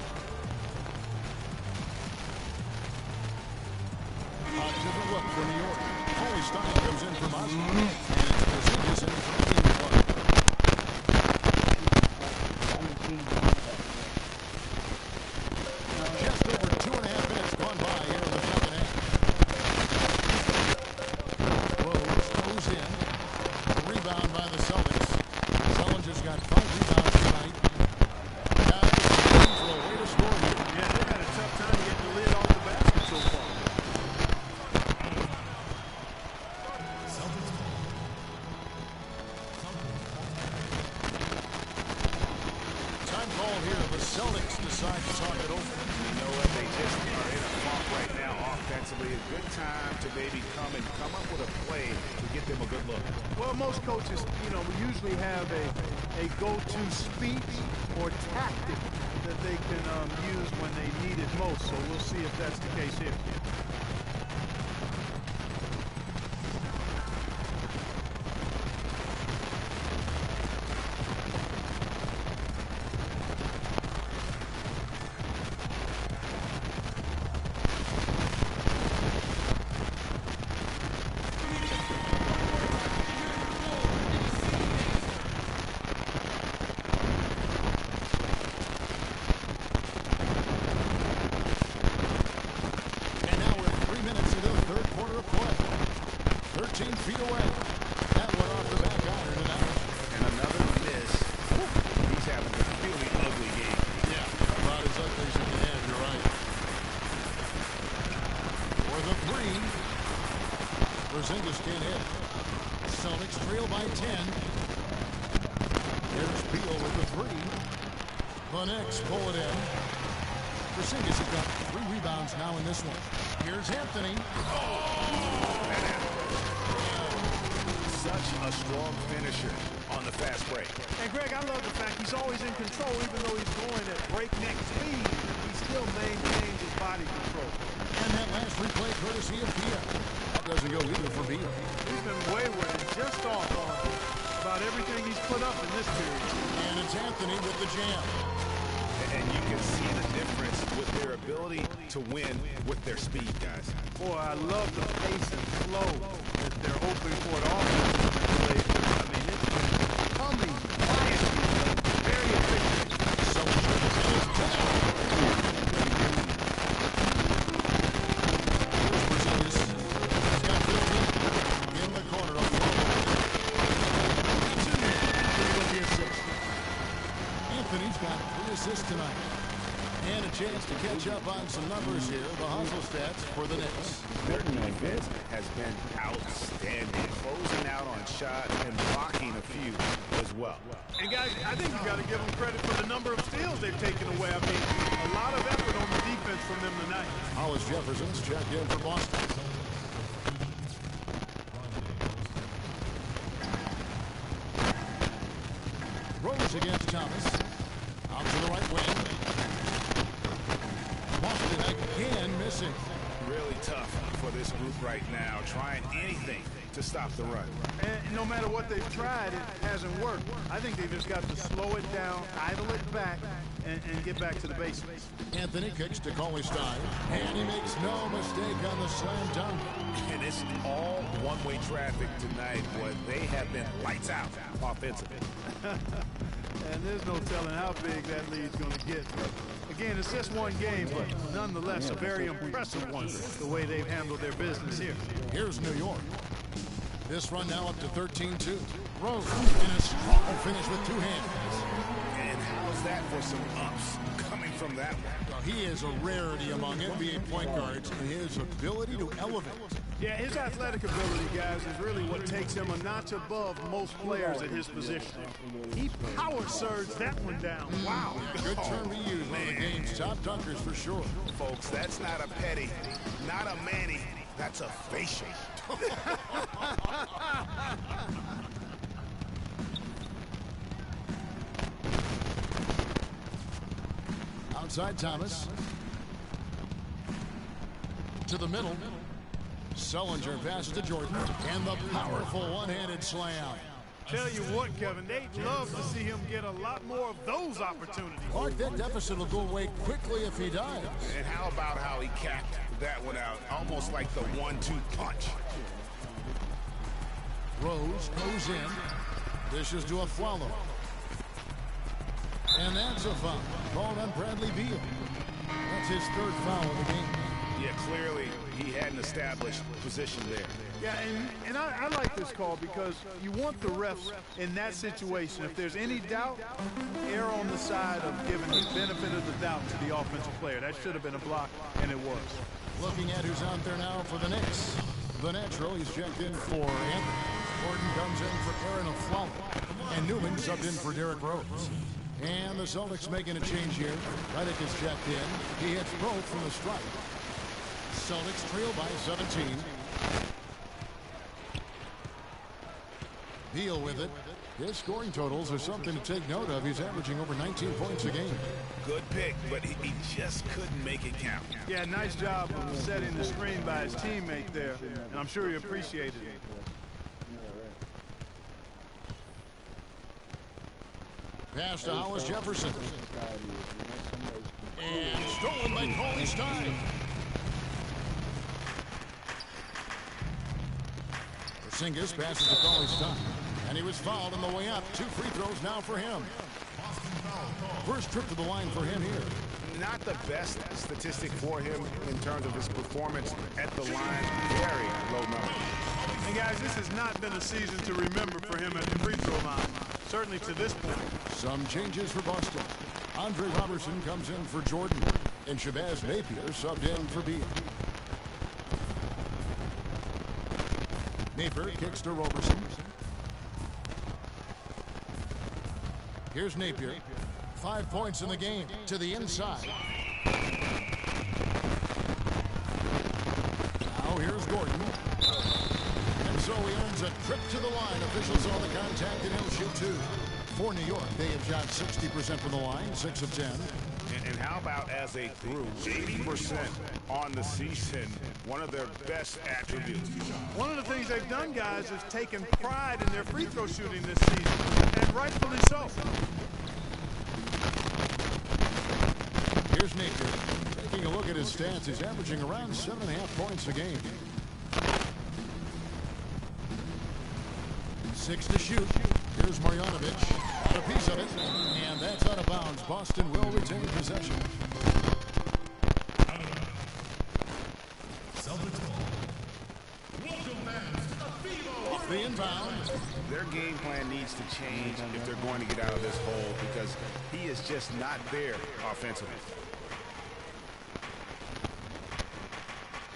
Different look for New York. Holy Stein comes in from Oscar. And it's Porzingis in from the club. Just over 2.5 minutes gone by here in the second half. Rose goes in. Rebound by the Celtics. Sullinger's got 5 rebounds tonight. Guys, for a way to score here. Yeah, they've had a tough time getting the lid off the basket so far. Time call here. The Celtics decide to talk it over. You know what? They just are in a funk right now offensively. A good time to maybe come up with a play to get them a good look. Well, most coaches, you know, we usually have a go-to speech or tactic that they can use when they need it most. So we'll see if that's the case here. And now we're 3 minutes into the third quarter of play. 13 feet away. That one off the back iron and out. And another miss. He's having a really ugly game. Yeah, about as ugly as you can have, you're right. For the three. Porzingis can't hit. Celtics trail by 10. Here's Beal with the three. The Knicks pull it in. Porzingis has got 3 rebounds now in this one. Here's Anthony. Such a strong finisher on the fast break. And Greg, I love the fact he's always in control, even though he's going at breakneck speed. He still maintains his body control. And that last replay courtesy of Beal. That doesn't go either for Beal. He's been wayward and just off on about everything he's put up in this period. And it's Anthony with the jam. And you can see the difference with their ability to win with their speed, guys. Boy, I love the pace and flow that they're hoping for it offensively. I mean, it's been coming fast. Very efficient. So Porzingis has got 15 in the corner of Anthony's got 3 assists tonight. And a chance to catch up on some numbers here. The hustle stats for the Knicks. Their defense has been outstanding, closing out on shots and blocking a few as well. And guys, I think you got to give them credit for the number of steals they've taken away. I mean, a lot of effort on the defense from them tonight. Hollis Jefferson's checked in for Boston. Rose against Thomas. Out to the right wing. Boston again missing. Really tough for this group right now, trying anything to stop the run. And no matter what they've tried, it hasn't worked. I think they've just got to slow it down, idle it back, and get back to the basics. Anthony kicks to Stein, and he makes no mistake on the slam dunk. And it's all one-way traffic tonight, boy. They have been lights out offensively. And there's no telling how big that lead's going to get. Again, it's just one game, but nonetheless a very impressive one, the way they've handled their business here. Here's New York. This run now up to 13-2. Rose in a strong finish with 2 hands. And how's that for some ups coming from that one? He is a rarity among NBA point guards in his ability to elevate. Yeah, his athletic ability, guys, is really what takes him a notch above most players at his position. He power surged that one down. Wow. Yeah, good term to use. One of the game's top dunkers for sure. Folks, that's not a petty, not a Manny, that's a facial. outside Thomas. To the middle. Sullinger passes to Jordan. And the powerful one-handed slam. Tell you what, Kevin, they'd love to see him get a lot more of those opportunities. Clark, that deficit will go away quickly if he does. And how about how he capped that one out? Almost like the 1-2 punch. Rose goes in. Dishes to a Flalo. And that's a foul. Called on Bradley Beal. That's his third foul of the game. Yeah, clearly he had an established position there. Yeah, and I like this call because you want the refs in that situation. If there's any doubt, err on the side of giving the benefit of the doubt to the offensive player. That should have been a block, and it was. Looking at who's out there now for the Knicks. The natural, he's checked in for Anthony. Gordon comes in for Aaron Aflalo. And Newman subbed in for Derrick Rose. And the Celtics making a change here. Redick is checked in. He hits both from the strike. Celtics trail by 17. Beal with it. His scoring totals are something to take note of. He's averaging over 19 points a game. Good pick, but he just couldn't make it count. Yeah, nice job of setting the screen by his teammate there, and I'm sure he appreciated it. Pass to Hollis Jefferson. And stolen by Coley Stein. Porzingis passes to Coley Stein. And he was fouled on the way up. 2 free throws now for him. First trip to the line for him here. Not the best statistic for him in terms of his performance at the line. Very low number. And guys, this has not been a season to remember for him at the free throw line. Certainly to this point. Some changes for Boston. Andre Robertson comes in for Jordan. And Shabazz Napier subbed in for Beal. Napier kicks to Robertson. Here's Napier. 5 points in the game to the inside. Now here's Gordon. And so he earns a trip to the line. Officials saw the contact and he'll shoot 2. For New York, they have shot 60% from the line, 6 of 10. And how about as a group, 80% on the season, one of their best attributes. One of the things they've done, guys, is taken pride in their free throw shooting this season, and rightfully so. Here's Napier. Taking a look at his stats, he's averaging around 7.5 points a game. 6 to shoot. Here's Marjanovic. Got a piece of it. And that's out of bounds. Boston will retain possession. Off the inbound. Their game plan needs to change if they're going to get out of this hole because he is just not there offensively.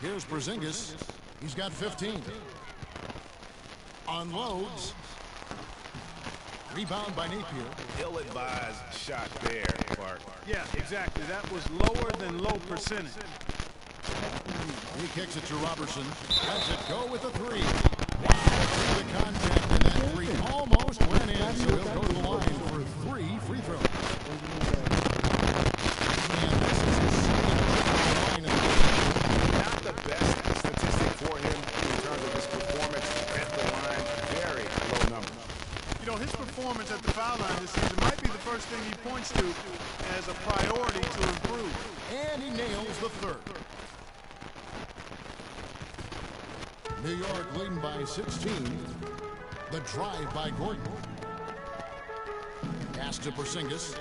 Here's Porzingis. He's got 15. Unloads. Rebound by Napier. Ill-advised shot there, Clark. Yeah, exactly. That was lower than low percentage. He kicks it to Robertson. Lets it go with a 3. Wow, the contact in that 3 almost went in, so he'll go to the line for 3 free throws. And this is his second line. Not the best statistic for him in terms of his performance at the line. Very low number. You know, his performance at the foul line this season might be the first thing he points to as a priority to improve. And he nails the 3rd. New York leading by 16. The drive by Gordon. Pass to Porzingis.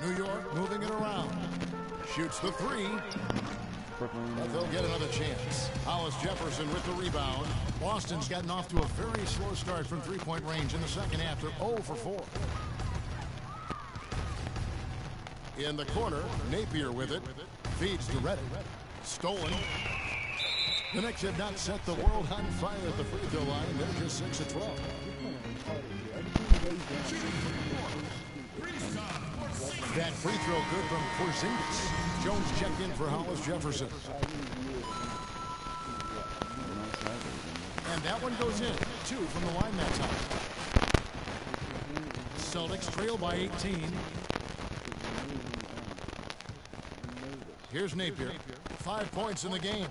New York moving it around. Shoots the 3. But they'll get another chance. Hollis Jefferson with the rebound. Boston's gotten off to a very slow start from 3-point range in the second half. They're 0 for 4. In the corner, Napier with it. Feeds to Redick. Stolen. The Knicks have not set the world on fire at the free throw line. They're just 6 of 12. That free throw good from Porzingis. Jones checked in for Hollis Jefferson. And that one goes in. 2 from the line that time. Celtics trail by 18. Here's Napier. 5 points in the game.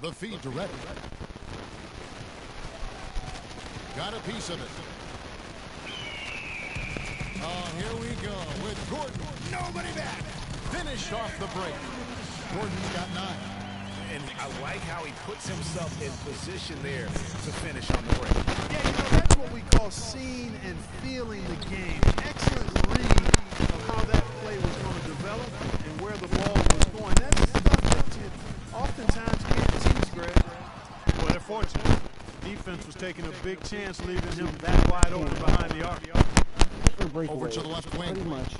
The feed to Reddick. Got a piece of it. Oh, here we go with Gordon. Nobody back. Finished off the break. Gordon's got 9. And I like how he puts himself in position there to finish on the break. Yeah, you know, that's what we call seeing and feeling the game. Excellent read of how that play was going to develop and where the ball was going. That's stuff that you oftentimes can't teach, Greg. Well, they're fortunate. Defense was taking a big chance leaving him that wide open behind the arc. Over to the left wing. Pretty much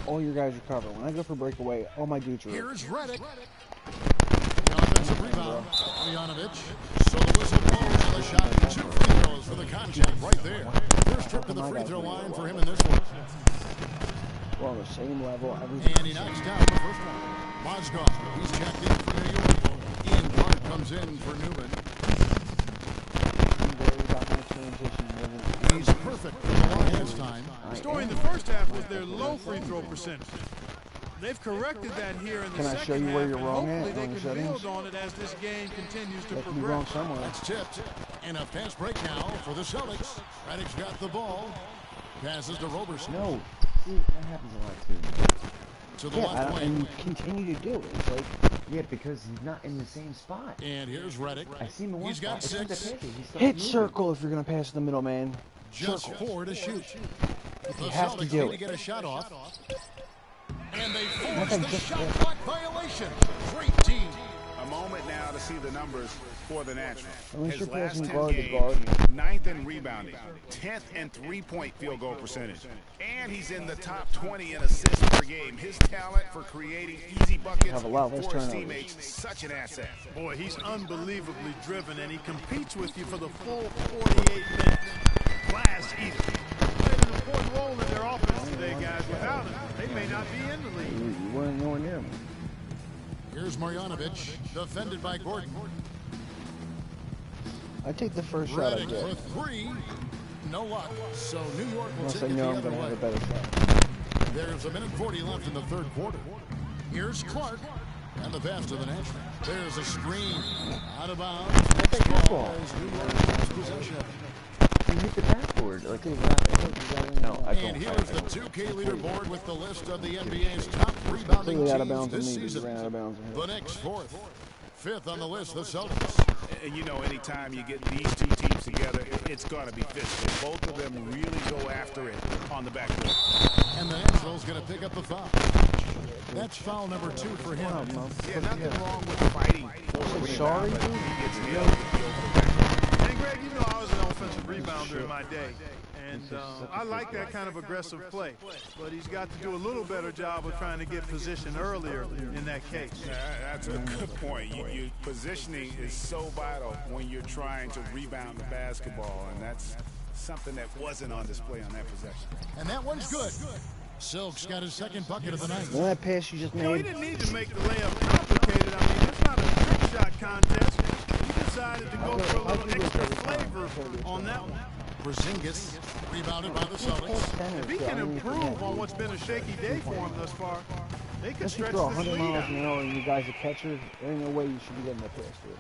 all your guys are covered. When I go for breakaway, all my dudes are Here's Reddick. The offensive rebound. Jovanovic. So the whistle blows on the shot. 2 free throws for the contact right there. First trip to the free throw line for him in this one. Well, on the same level. And he knocks down the first one. Mozgov. He's checked in for New York. Ian Clark comes in for Newman. He's perfect for the long hands time. The story in the first half was their low free throw percentage. They've corrected that here in the second half. Can I show you where you're wrong hopefully at? they can build on it as this game continues to progress. That's tipped. And a fast break now for the Celtics. Reddick's got the ball. Passes to Roberson. No. See, that happens a lot too. To the left wing. And you continue to do it. It's like, yeah, because he's not in the same spot. And here's Reddick. I see him in one He's got spot. 6. Hit circle if you're going to pass the middle, man. Just 4 to shoot. You have to do need to it. get a shot off. And they force the shot clock violation. Great team. A moment now to see the numbers for the National. His last 10 guard to games, guard. 9th in rebounding, 10th in three-point field goal percentage. And he's in the top 20 in assists per game. His talent for creating easy buckets for his teammates, such an asset. Boy, he's unbelievably driven, and he competes with you for the full 48 minutes. Class eater. Played an important role in their offense today, guys. Without him, they may not be in the league. You weren't nowhere near him. Here's Marjanovic, defended by Gordon. I take the first shot I Reddick get. for 3. No luck. So New York will Unless take I it the know I'm other going to have a way. better shot. There's 1:40 left in the third quarter. Here's Clark. And the pass to the National. There's a screen. Out of bounds. Next ball is New York's possession. You hit the backboard. Like, no, I don't. And here's the 2K leaderboard with the list of the NBA's top rebounding Completely out of teams bounds on this me, but you season. ran out of bounds. The Knicks 4th. 5th on the list, the Celtics. And you know, anytime you get these two teams together, it's going to be physical. Both of them really go after it on the backcourt. And the Nationals going to pick up the foul. That's foul number 2 for him. Yeah, nothing wrong with fighting for the rebound, Sorry, but dude. he gets nailed with the overback. And Greg, you know I was an offensive rebounder in my day. And I like that kind of aggressive play. But he's got to do a little better job of trying to get position earlier in that case. That's a good point. Positioning is so vital when you're trying to rebound the basketball, and that's something that wasn't on display on that possession. And that one's good. Silk's got his second bucket of the night. Well, that pass you just He made. didn't need to make the layup complicated. I mean, it's not a trick shot contest. He decided to go for a little extra flavor on that one. Porzingis rebounded by the Celtics. If he can improve on what's been a shaky day for him thus far, they could Unless you stretch throw this 100 lead miles out. an hour and you guys a catcher, there ain't no way you should be getting that pass through.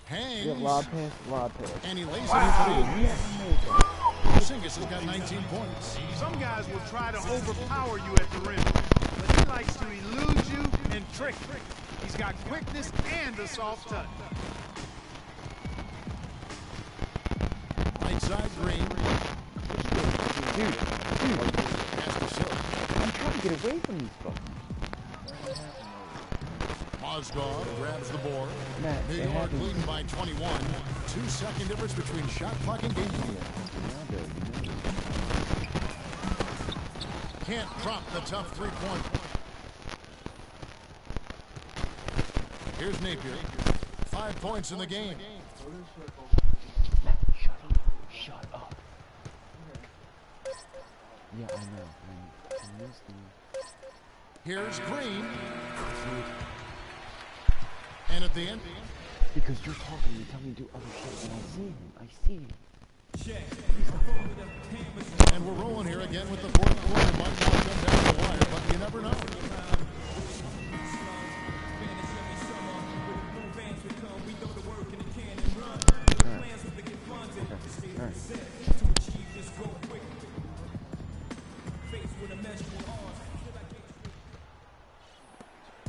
Hangs. You have lob pass, lob pass. And he lays Wow. it in. Porzingis has got 19 points. Some guys will try to overpower you at the rim, but he likes to elude you and trick you. He's got quickness and a soft touch. Right side Green. Dude, Pass to Silk. I'm trying to get away from these folks. Mozgov grabs the board. Matt, New it York happens. leading by 21. 2-second difference between shot clock and game time. Can't drop the tough three-point. Here's Napier. 5 points in the game. Matt, shut up. Yeah, I know. Here's Green. And at the end, Because you're talking, you tell me to do other shit, and I see him. And we're rolling here again with the fourth quarter. Might not come down the wire, but you never know.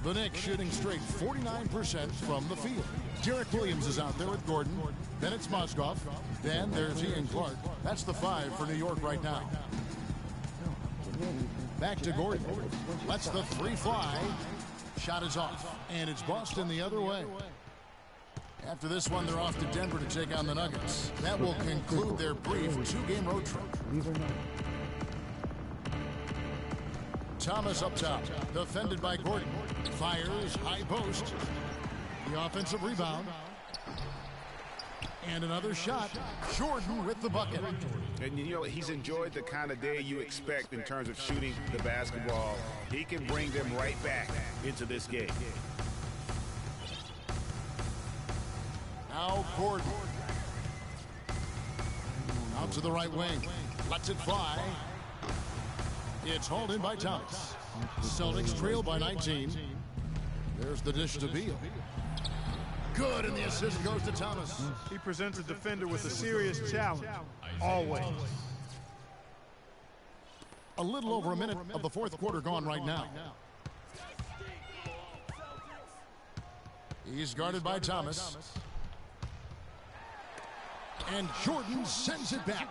The Knicks shooting straight 49% from the field. Derek Williams is out there with Gordon. Then it's Mozgov. Then there's Ian Clark. That's the 5 for New York right now. Back to Gordon. Lets the 3 fly. Shot is off. And it's Boston the other way. After this one, they're off to Denver to take on the Nuggets. That will conclude their brief 2-game road trip. Thomas up top, defended by Gordon. Fires, high post. The offensive rebound. And another shot. Jordan with the bucket. And you know, he's enjoyed the kind of day you expect in terms of shooting the basketball. He can bring them right back into this game. Now Gordon. Out to the right wing. Lets it fly. It's hauled in by Thomas. Celtics trail by 19. There's the dish to Beal. Good, and the assist goes to Thomas. He presents a defender with a serious challenge. Always. A little over a minute of the fourth quarter gone right now. He's guarded by Thomas. And Jordan sends it back.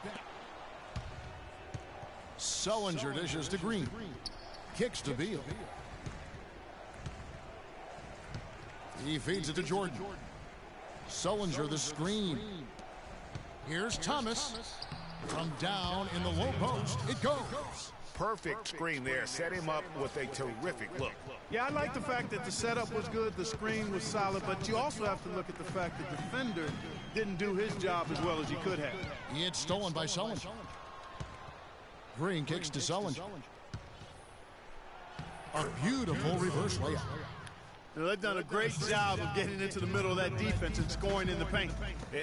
Sullinger dishes to Green. Kicks to Beal. He feeds it to Jordan. Sullinger the screen. Here's Thomas. From down in the low post, it goes. Perfect screen there. Set him up with a terrific look. Yeah, I like the fact that the setup was good, the screen was solid, but you also have to look at the fact that the defender didn't do his job as well as he could have. It's stolen by Sullinger. Green kicks to Sullinger. A beautiful reverse layup. Now, they've done a great job of getting into the middle of that defense and scoring in the paint.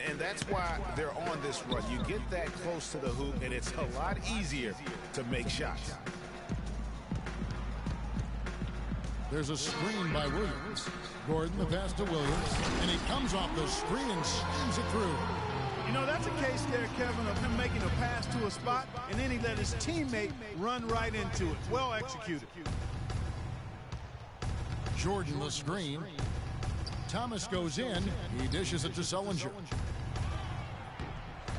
And that's why they're on this run. You get that close to the hoop, and it's a lot easier to make shots. There's a screen by Williams. Gordon the pass to Williams. And he comes off the screen and slams it through. You know, that's a case there, Kevin, of him making a pass to a spot, and then he let his teammate run right into it. Well executed. Jordan the screen. Thomas goes in. He dishes it to Sullinger.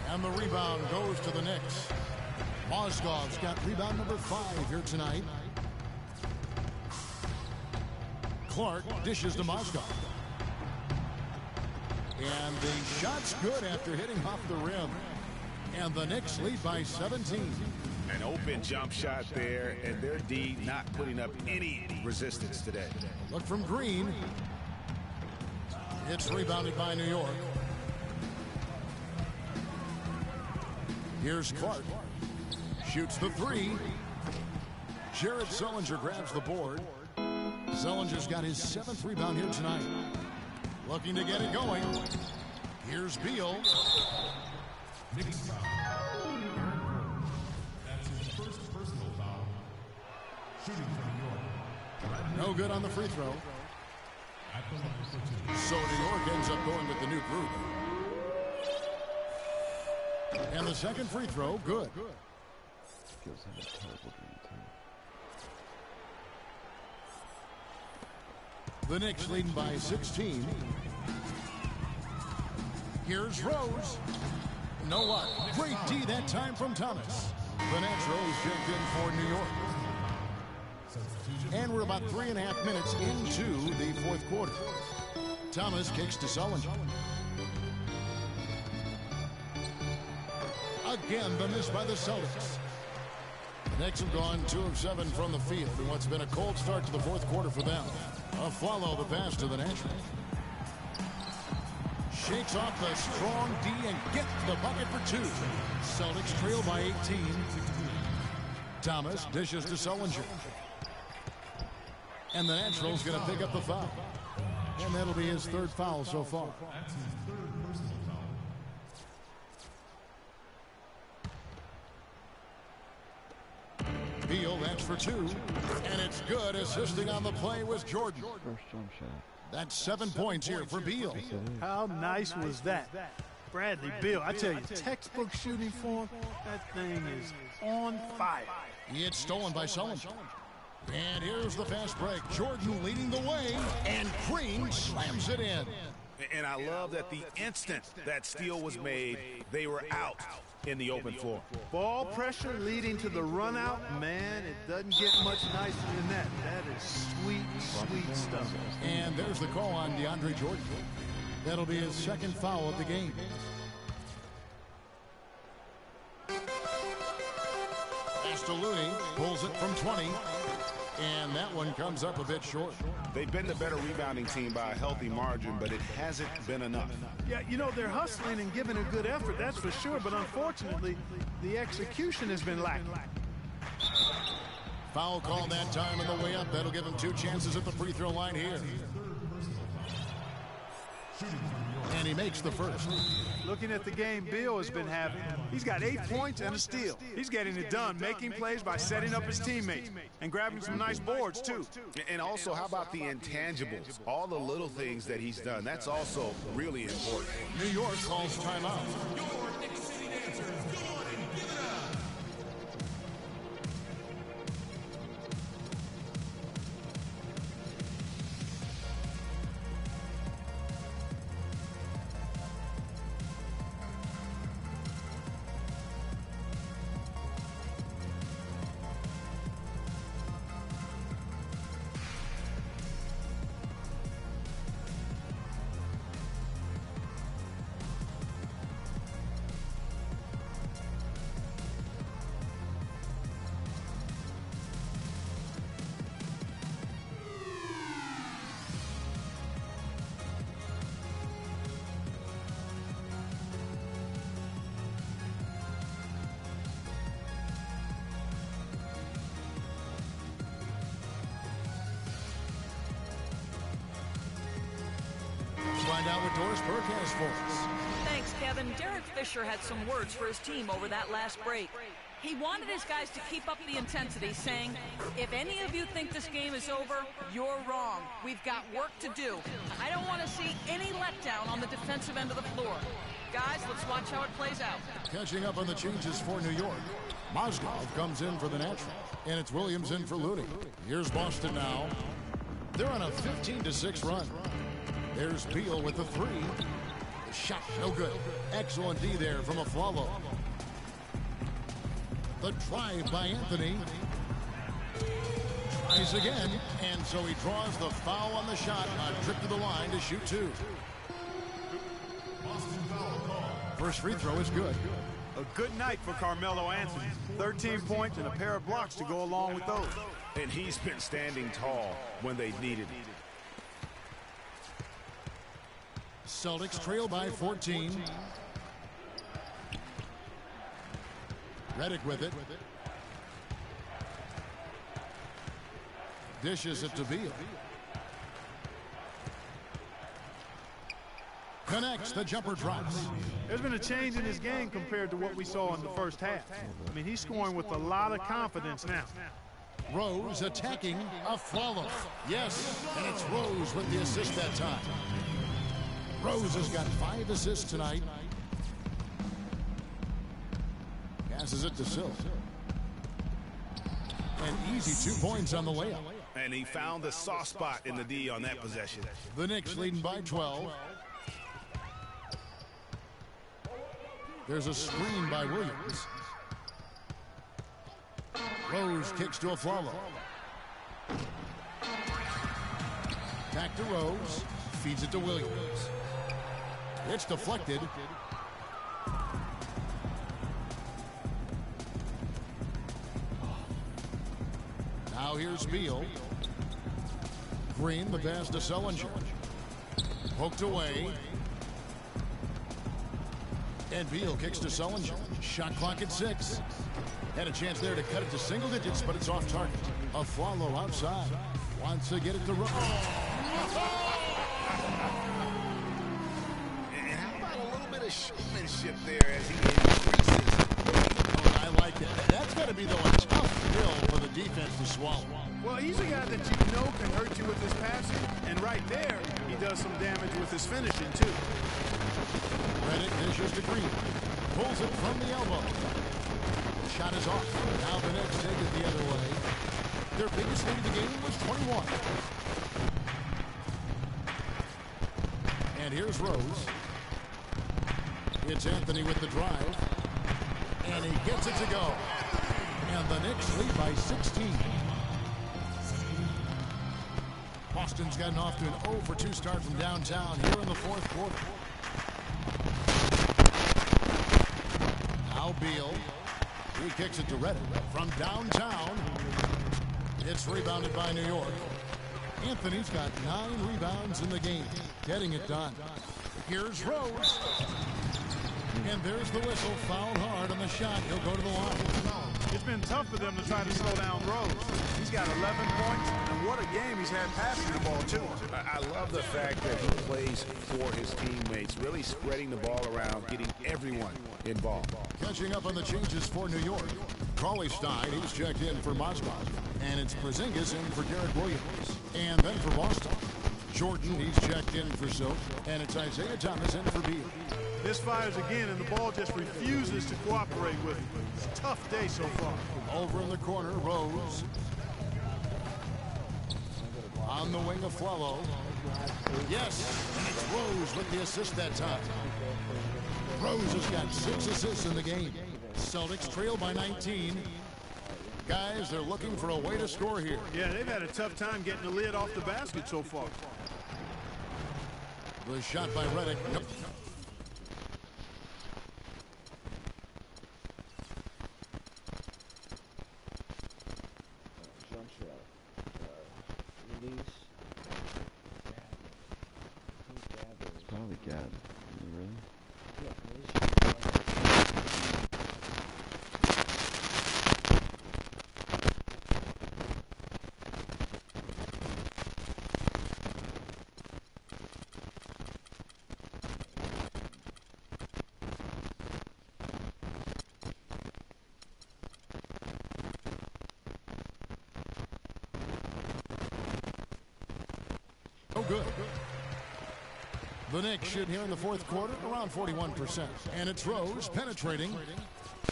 And the rebound goes to the Knicks. Mozgov's got rebound number 5 here tonight. Clark dishes to Mozgov. And the shot's good after hitting off the rim. And the Knicks lead by 17. An open jump shot there, and their D not putting up any resistance today. Look from Green. It's rebounded by New York. Here's Clark. Shoots the 3. Jared Sullinger grabs the board. Sullinger's got his 7th rebound here tonight. Looking to get it going. Here's Beal. That's his first personal foul. Shooting from New York. No good on the free throw. So New York ends up going with the new group. And the second free throw, good. The Knicks leading by 16. Here's Rose. No luck. Great D that time from Thomas. The Naturals checked in for New York. And we're about 3.5 minutes into the fourth quarter. Thomas kicks to Sullinger. Again, the miss by the Celtics. Knicks have gone 2 of 7 from the field in what's been a cold start to the fourth quarter for them. Follow the pass to the Naturals. Shakes off the strong D and gets the bucket for 2. Celtics trail by 18. Thomas dishes to Sullinger. And the Naturals going to pick up the foul. And that'll be his 3rd foul so far. makes for two. And it's good. Assisting on the play was Jordan. First jump shot. That's 7 points here for Beal. How nice was that? Bradley Beal, I tell you, textbook shooting form, that thing is on fire. It's stolen by Sullivan. And here's the fast break. Jordan leading the way, and Green slams it in. And I love that the instant that steal was made, they were out in the open floor. Ball pressure leading to the run out. Man, it doesn't get much nicer than that. That is sweet, sweet stuff. And there's the call on DeAndre Jordan. That'll be his second foul of the game. Looney pulls it from 20, and that one comes up a bit short. They've been the better rebounding team by a healthy margin, but it hasn't been enough. Yeah, you know, they're hustling and giving a good effort, that's for sure, but unfortunately, the execution has been lacking. Foul call that time on the way up. That'll give him 2 chances at the free throw line here. And he makes the first. Looking at the game Beal has been having, he's got 8 points and a steal. He's getting it done, making plays by setting up his teammates and grabbing some nice boards, too. And also, how about the intangibles? All the little things that he's done. That's also really important. New York calls timeout. Find out what Doris Burke has for us. Thanks, Kevin. Derek Fisher had some words for his team over that last break. He wanted his guys to keep up the intensity, saying, if any of you think this game is over, you're wrong. We've got work to do. I don't want to see any letdown on the defensive end of the floor. Guys, let's watch how it plays out. Catching up on the changes for New York. Mozgov comes in for the natural, and it's Williams in for Looney. Here's Boston now. They're on a 15-6 run. There's Beal with the 3. The shot, no good. Excellent D there from Aflalo. The drive by Anthony. Tries again, and so he draws the foul on the shot. A trip to the line to shoot 2. First free throw is good. A good night for Carmelo Anthony. 13 points and a pair of blocks to go along with those. And he's been standing tall when they needed it. Celtics trail by 14. Redick with it. Dishes it to Beal. Connects, the jumper drops. There's been a change in his game compared to what we saw in the first half. I mean, he's scoring with a lot of confidence now. Rose attacking Aflalo. Yes, and it's Rose with the assist that time. Rose has got 5 assists tonight. Passes it to Silk. An easy 2 points on the layup. And he found the soft spot in the D on that possession. The Knicks leading by 12. There's a screen by Williams. Rose kicks to Aflalo. Back to Rose. Feeds it to Williams. It's deflected. Now here's Beal. Green, the pass to Sullinger. Poked away. And Beal kicks to Sullinger. Shot clock at 6. Had a chance there to cut it to single digits, but it's off target. Aflalo outside. Wants to get it to Robb. And how about a little bit of showmanship there as he increases? Oh, I like it. That's got to be, though, a tough bill for the defense to swallow. Well, he's a guy that you know can hurt you with his passing, and right there, he does some damage with his finishing, too. Redick dishes to Green. Pulls it from the elbow. Shot is off. Now the Knicks take it the other way. Their biggest lead of the game was 21. And here's Rose. It's Anthony with the drive. And he gets it to go. And the Knicks lead by 16. Boston's gotten off to an 0 for 2 start from downtown here in the fourth quarter. Now Beal. He kicks it to Redick from downtown. It's rebounded by New York. Anthony's got 9 rebounds in the game, getting it done. Here's Rose. And there's the whistle. Fouled hard on the shot. He'll go to the line. It's been tough for them to try to slow down Rose. He's got 11 points, and what a game he's had passing the ball, too. I love the fact that he plays for his teammates, really spreading the ball around, getting everyone involved. Catching up on the changes for New York. Crawley Stein, he's checked in for Mozgov. And it's Porzingis in for Derek Williams. And then for Boston, Jordan, he's checked in for Silk. And it's Isaiah Thomas in for Beal. Misfires again, and the ball just refuses to cooperate with him. It's a tough day so far. Over in the corner, Rose. On the wing of Flello. Yes, and it's Rose with the assist that time. Rose has got 6 assists in the game. Celtics trail by 19. Guys, they're looking for a way to score here. Yeah, they've had a tough time getting the lid off the basket so far. The shot by Redick. Yep. Jump shot. Release. It's probably Gab. Really? Yeah, Oh, good. The Knicks shoot here in the fourth quarter around 41%. And it's Rose penetrating.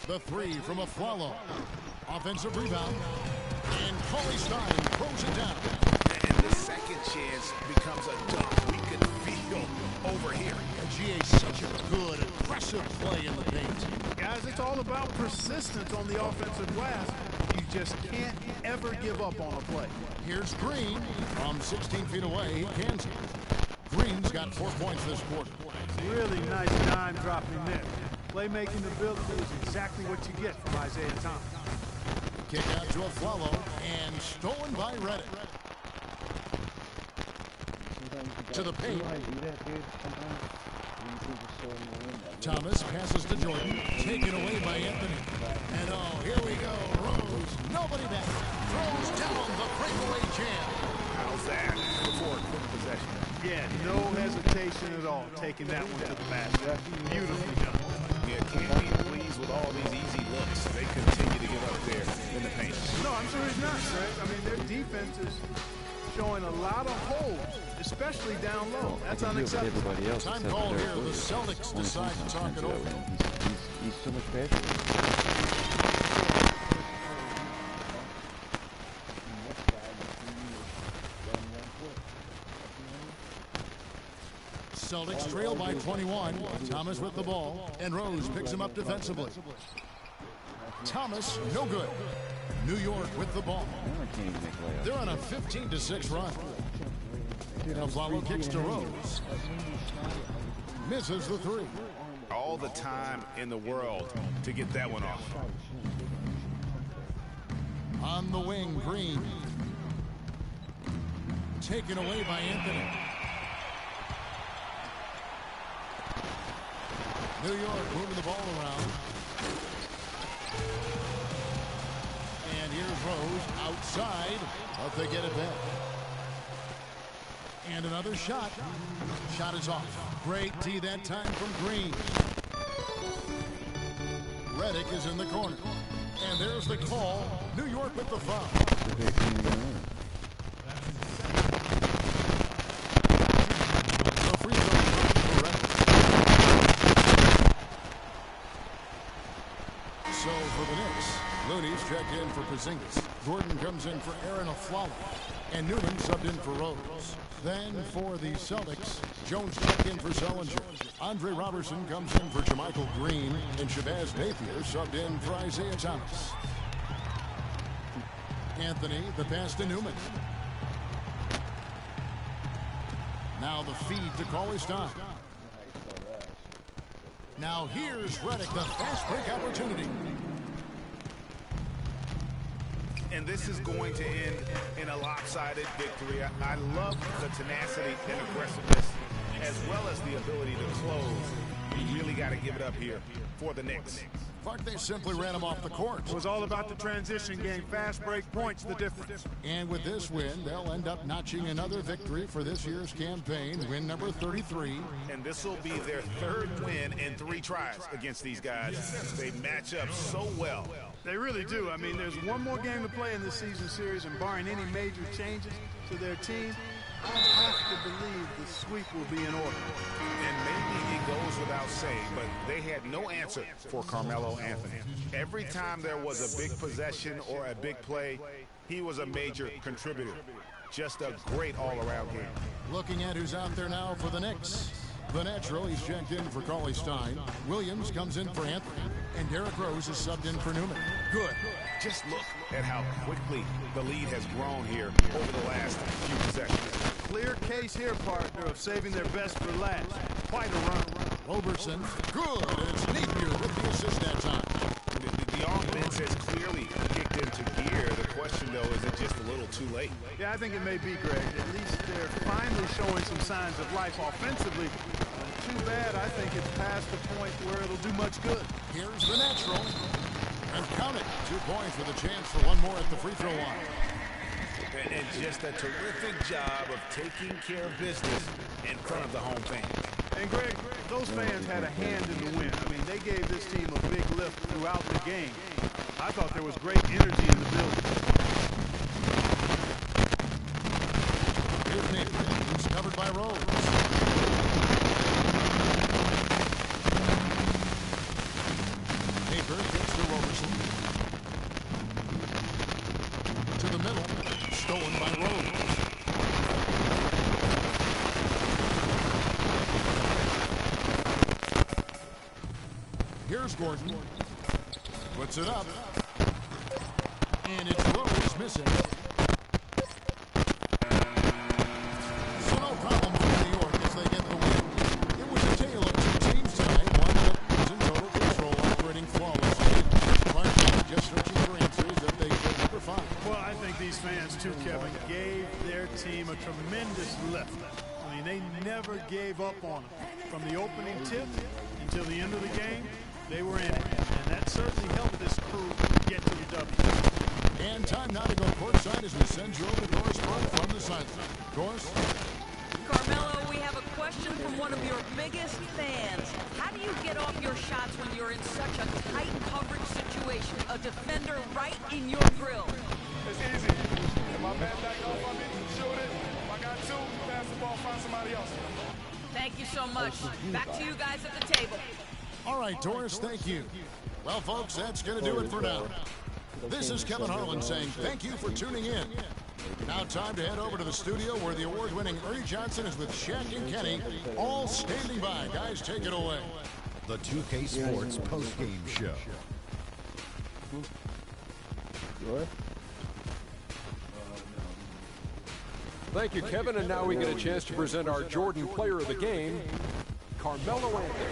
The 3 from Aflalo. Offensive rebound. And Crawley Stein throws it down. And the second chance becomes a dunk we could feel over here. G.A. such a good, aggressive play in the paint. Guys, it's all about persistence on the offensive glass. You just can't ever give up on a play. Here's Green from 16 feet away. He cans it. Green's got 4 points this quarter. Really nice dime dropping there. Playmaking ability is exactly what you get from Isaiah Thomas. Kick out to Aflalo and stolen by Redick. To the paint. Thomas passes to Jordan, taken away by Anthony. And oh, here we go, Rose, nobody back. Throws down the breakaway jam. How's that before a quick possession? Yeah, no hesitation at all, taking that one to the basket. Beautifully done. Yeah, can't be pleased with all these easy looks. They continue to get up there in the paint. No, I'm sure he's not, Greg. I mean, their defense is showing a lot of holes, especially down low. That's unacceptable. Time call here. The Celtics decide to talk it over. He's so much better. Celtics trail by 21. Thomas with the ball, and Rose picks him up defensively. Thomas, no good. New York with the ball. They're on a 15-6 run. Now Flalo kicks to Rose. Misses the 3. All the time in the world to get that one off. On the wing, Green. Taken away by Anthony. New York moving the ball around. And here's Rose outside, but they get it back. And another shot. Shot is off. Great D that time from Green. Redick is in the corner. And there's the call. New York with the foul. The free throw for Redick. So for the Knicks, Looney's checked in for Porzingis. Gordon comes in for Aaron Aflalo. And Newman subbed in for Rose. Then for the Celtics, Jones checked in for Sullinger. Andre Robertson comes in for Jermichael Green. And Shabazz Napier subbed in for Isaiah Thomas. Anthony, the pass to Newman. Now the feed to Cauley-Stein. Now here's Redick, the fast break opportunity. And this is going to end in a lopsided victory. I love the tenacity and aggressiveness, as well as the ability to close. You really got to give it up here for the Knicks. But they simply ran him off the court. It was all about the transition game. Fast break points, the difference. And with this win, they'll end up notching another victory for this year's campaign, win number 33. And this will be their third win in 3 tries against these guys. They match up so well. They really do. I mean, there's one more game to play in this season series, and barring any major changes to their team, I have to believe the sweep will be in order. And maybe it goes without saying, but they had no answer for Carmelo Anthony. Every time there was a big possession or a big play, he was a major contributor. Just a great all-around game. Looking at who's out there now for the Knicks. The natural, he's checked in for Cauley-Stein. Williams comes in for Anthony. And Derrick Rose is subbed in for Newman. Good. Just look at how quickly the lead has grown here over the last few possessions. Clear case here, partner, of saving their best for last. Quite a run. Robertson, good. It's Napier with the assist that time. The offense has clearly kicked into gear. The question, though, is it just a little too late? Yeah, I think it may be, Greg. At least they're finally showing some signs of life offensively. Too bad, I think it's past the point where it'll do much good. Here's the natural. And count it. 2 points with a chance for one more at the free throw line. And just a terrific job of taking care of business in front of the home fans. And Greg, those fans had a hand in the win. I mean, they gave this team a big lift throughout the game. I thought there was great energy in the building. Here's Napier, who's covered by Rose. Napier gets to Robertson. To the middle, stolen by Rose. Here's Gordon. Puts it up. And it's Rose missing. So no problem for New York as they get the win. It was a tale of 2 teams tonight. One that was in total control, operating flawlessly. Partly just searching for answers that they could never find. Well, I think these fans, too, Kevin, gave their team a tremendous lift. I mean, they never gave up on them. From the opening tip until the end of the game, they were in it. And that certainly helped this crew get to the W. And time now to go courtside as we send you over to Doris Burke from the sideline. Doris? Carmelo, we have a question from one of your biggest fans. How do you get off your shots when you're in such a tight coverage situation? A defender right in your grill. It's easy. If my man back off on me, shoot it. If I got 2, pass the ball, find somebody else. Thank you so much. Back to you guys at the table. All right, Doris, thank you. Well, folks, that's going to do it for now. This is Kevin Harlan saying thank you for tuning in. Now time to head over to the studio where the award-winning Ernie Johnson is with Shaq and Kenny, all standing by. Guys, take it away. The 2K Sports post-game show. Thank you, Kevin. And now we get a chance to present our Jordan Player of the Game, Carmelo Anthony.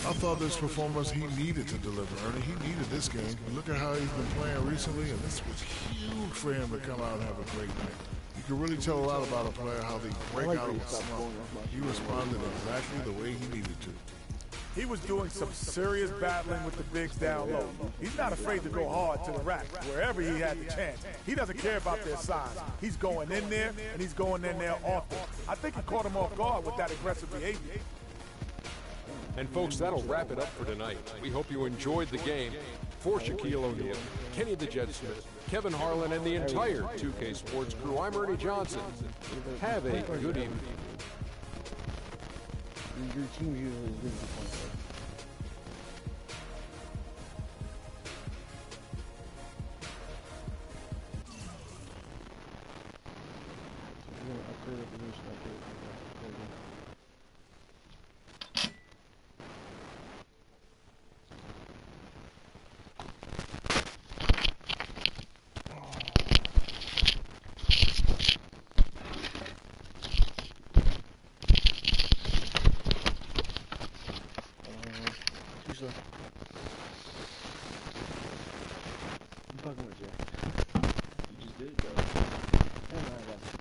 I thought this performance he needed to deliver, Ernie. He needed this game. Look at how he's been playing recently, and this was huge for him to come out and have a great night. You can really tell a lot about a player, how they break out of a slump. He responded exactly the way he needed to. He was doing some serious battling with the bigs down low. He's not afraid to go hard to the rack wherever he had the chance. He doesn't care about their size. He's going in there, and he's going in there often. I think he caught him off guard with that aggressive behavior. And folks, that'll wrap it up for tonight. We hope you enjoyed the game. For Shaquille O'Neal, Kenny the Jet Smith, Kevin Harlan, and the entire 2K Sports crew, I'm Ernie Johnson. Have a good evening. Your team usually loses the point. I'm fucking with you. You just did it, though. Hey, man, I got you.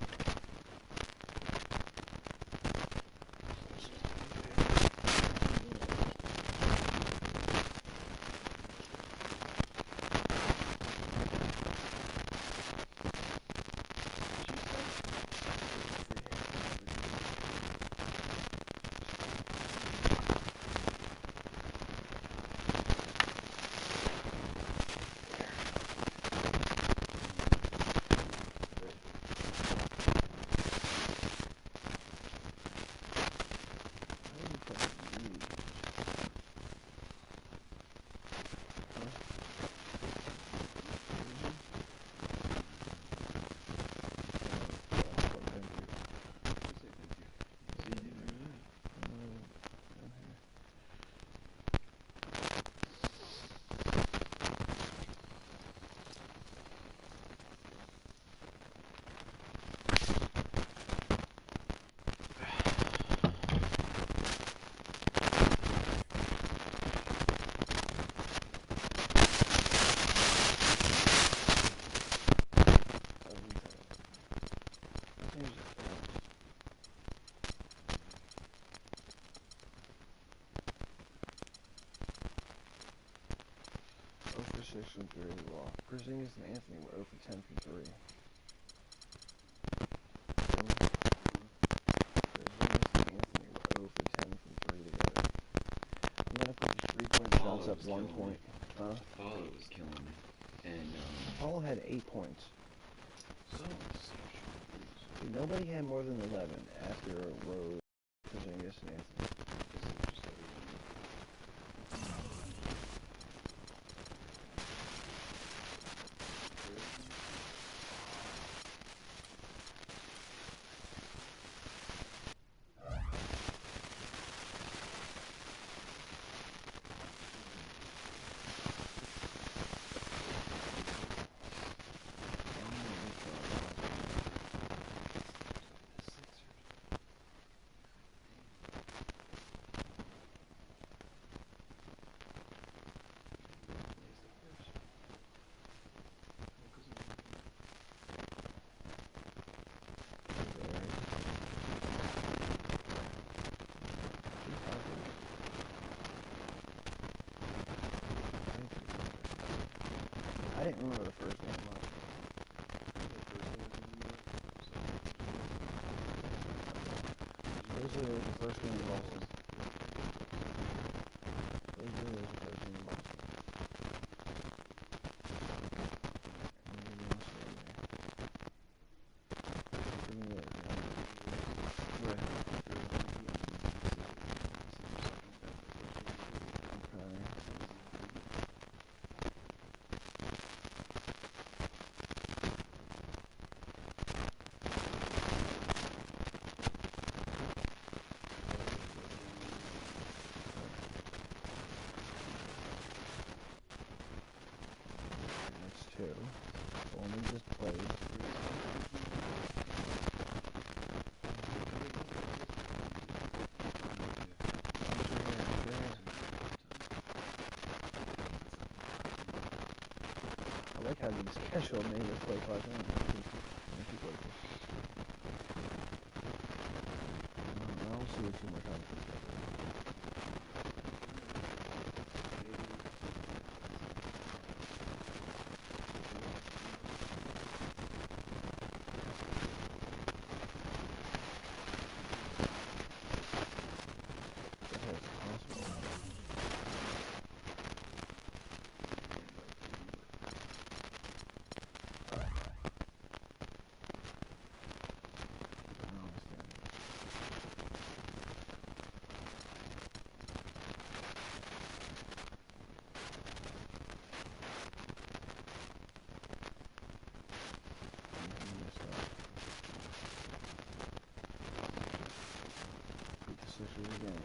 For 6 from 3 well. Porzingis and Anthony were 0 for 10 from 3. Porzingis and Anthony were 0 for 10 from 3 together. I'm gonna put these 3-point shots up 1 point. Huh? Paulo was killing me. And, Paulo had 8 points. so Dude, nobody had more than 11 after Robb, Porzingis, and Anthony. I didn't remember the first game much. Those are the first game in Boston. Those are the first game in Boston. Two. Only just played. I like how these casual neighbors play 5 minutes. I'll see you 2 more times. That's possible. Sixers again.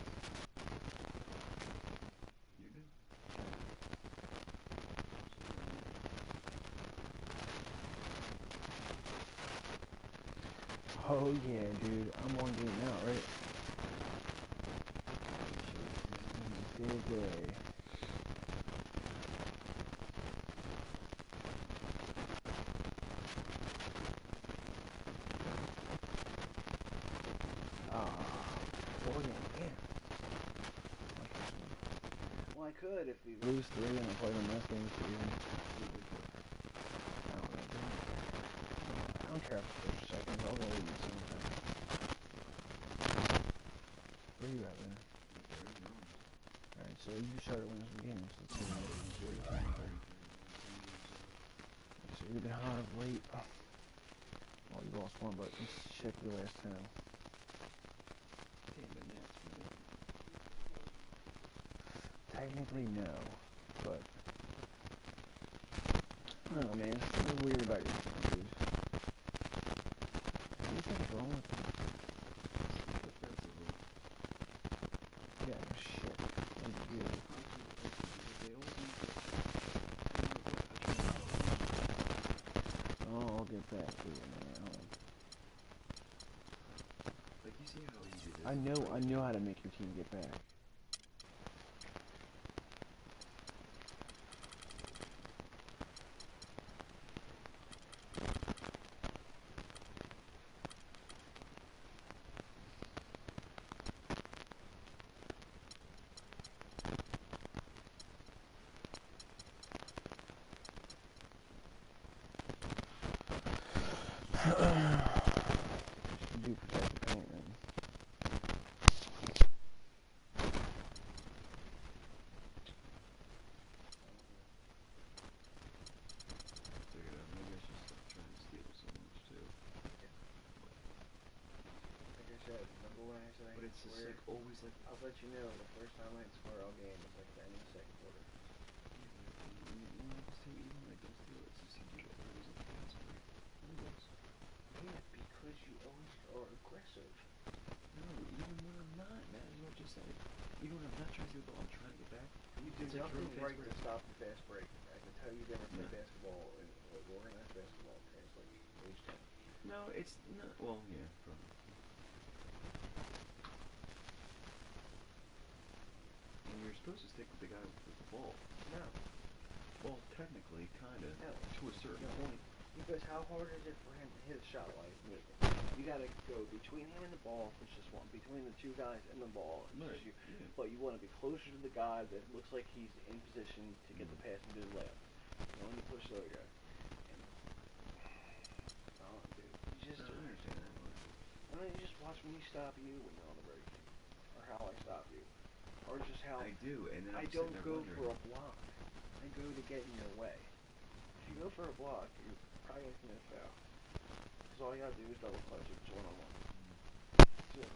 Oh yeah, dude. I'm on game now, right? Big day. Oregon, yeah. Well, I could if we lose 3 and I play the next game for you. I don't care if it's seconds. I'll go with you sometime. Where you at, man? Alright, so you started winning some games. Let's see. So you've been hot of late. Well, you lost 1, but let's check your last 10. Technically, no, but I don't know, man. It's something weird about your team, dude. What do you think's wrong with you? Yeah, no shit. Like you. Oh, I'll get back to you, man. Like, you see how easy it is? I know how to make your team get back. Do protect the paint, man. Maybe I should stop trying to steal so much too. Like I said, remember when I said But it's just like always like I'll let you know the first time I scored all game was like the end of the second quarter. even like those steals, you seem to get always on the fast break. Always. Yeah, because you always are aggressive. No, even when I'm not, man, as well just like even when I'm not trying to steal the ball, I'm trying to get back. You do nothing right to stop the fast break. I can tell you never play basketball and organized basketball past like age 10. No, it's not. Well, yeah, probably. And you're supposed to stick with the guy with the ball. No. Well, technically, kind of. No. To a certain point. Because how hard is it for him to hit a shot like me? You gotta go between him and the ball, which is one. Between the two guys and the ball, Right. You, yeah. But you want to be closer to the guy that looks like he's in position to get the pass and do the layup. You want to push the other guy. Dude, you just I understand that one. I mean, you just watch me stop you when you're on the break, or how I stop you, or just how I do, and then I I'm don't go wondering. for a block. I go to get in your way. If you go for a block, you're probably gonna commit a foul. Because all you gotta do is double clutch it, it's 1-on-1. That's it.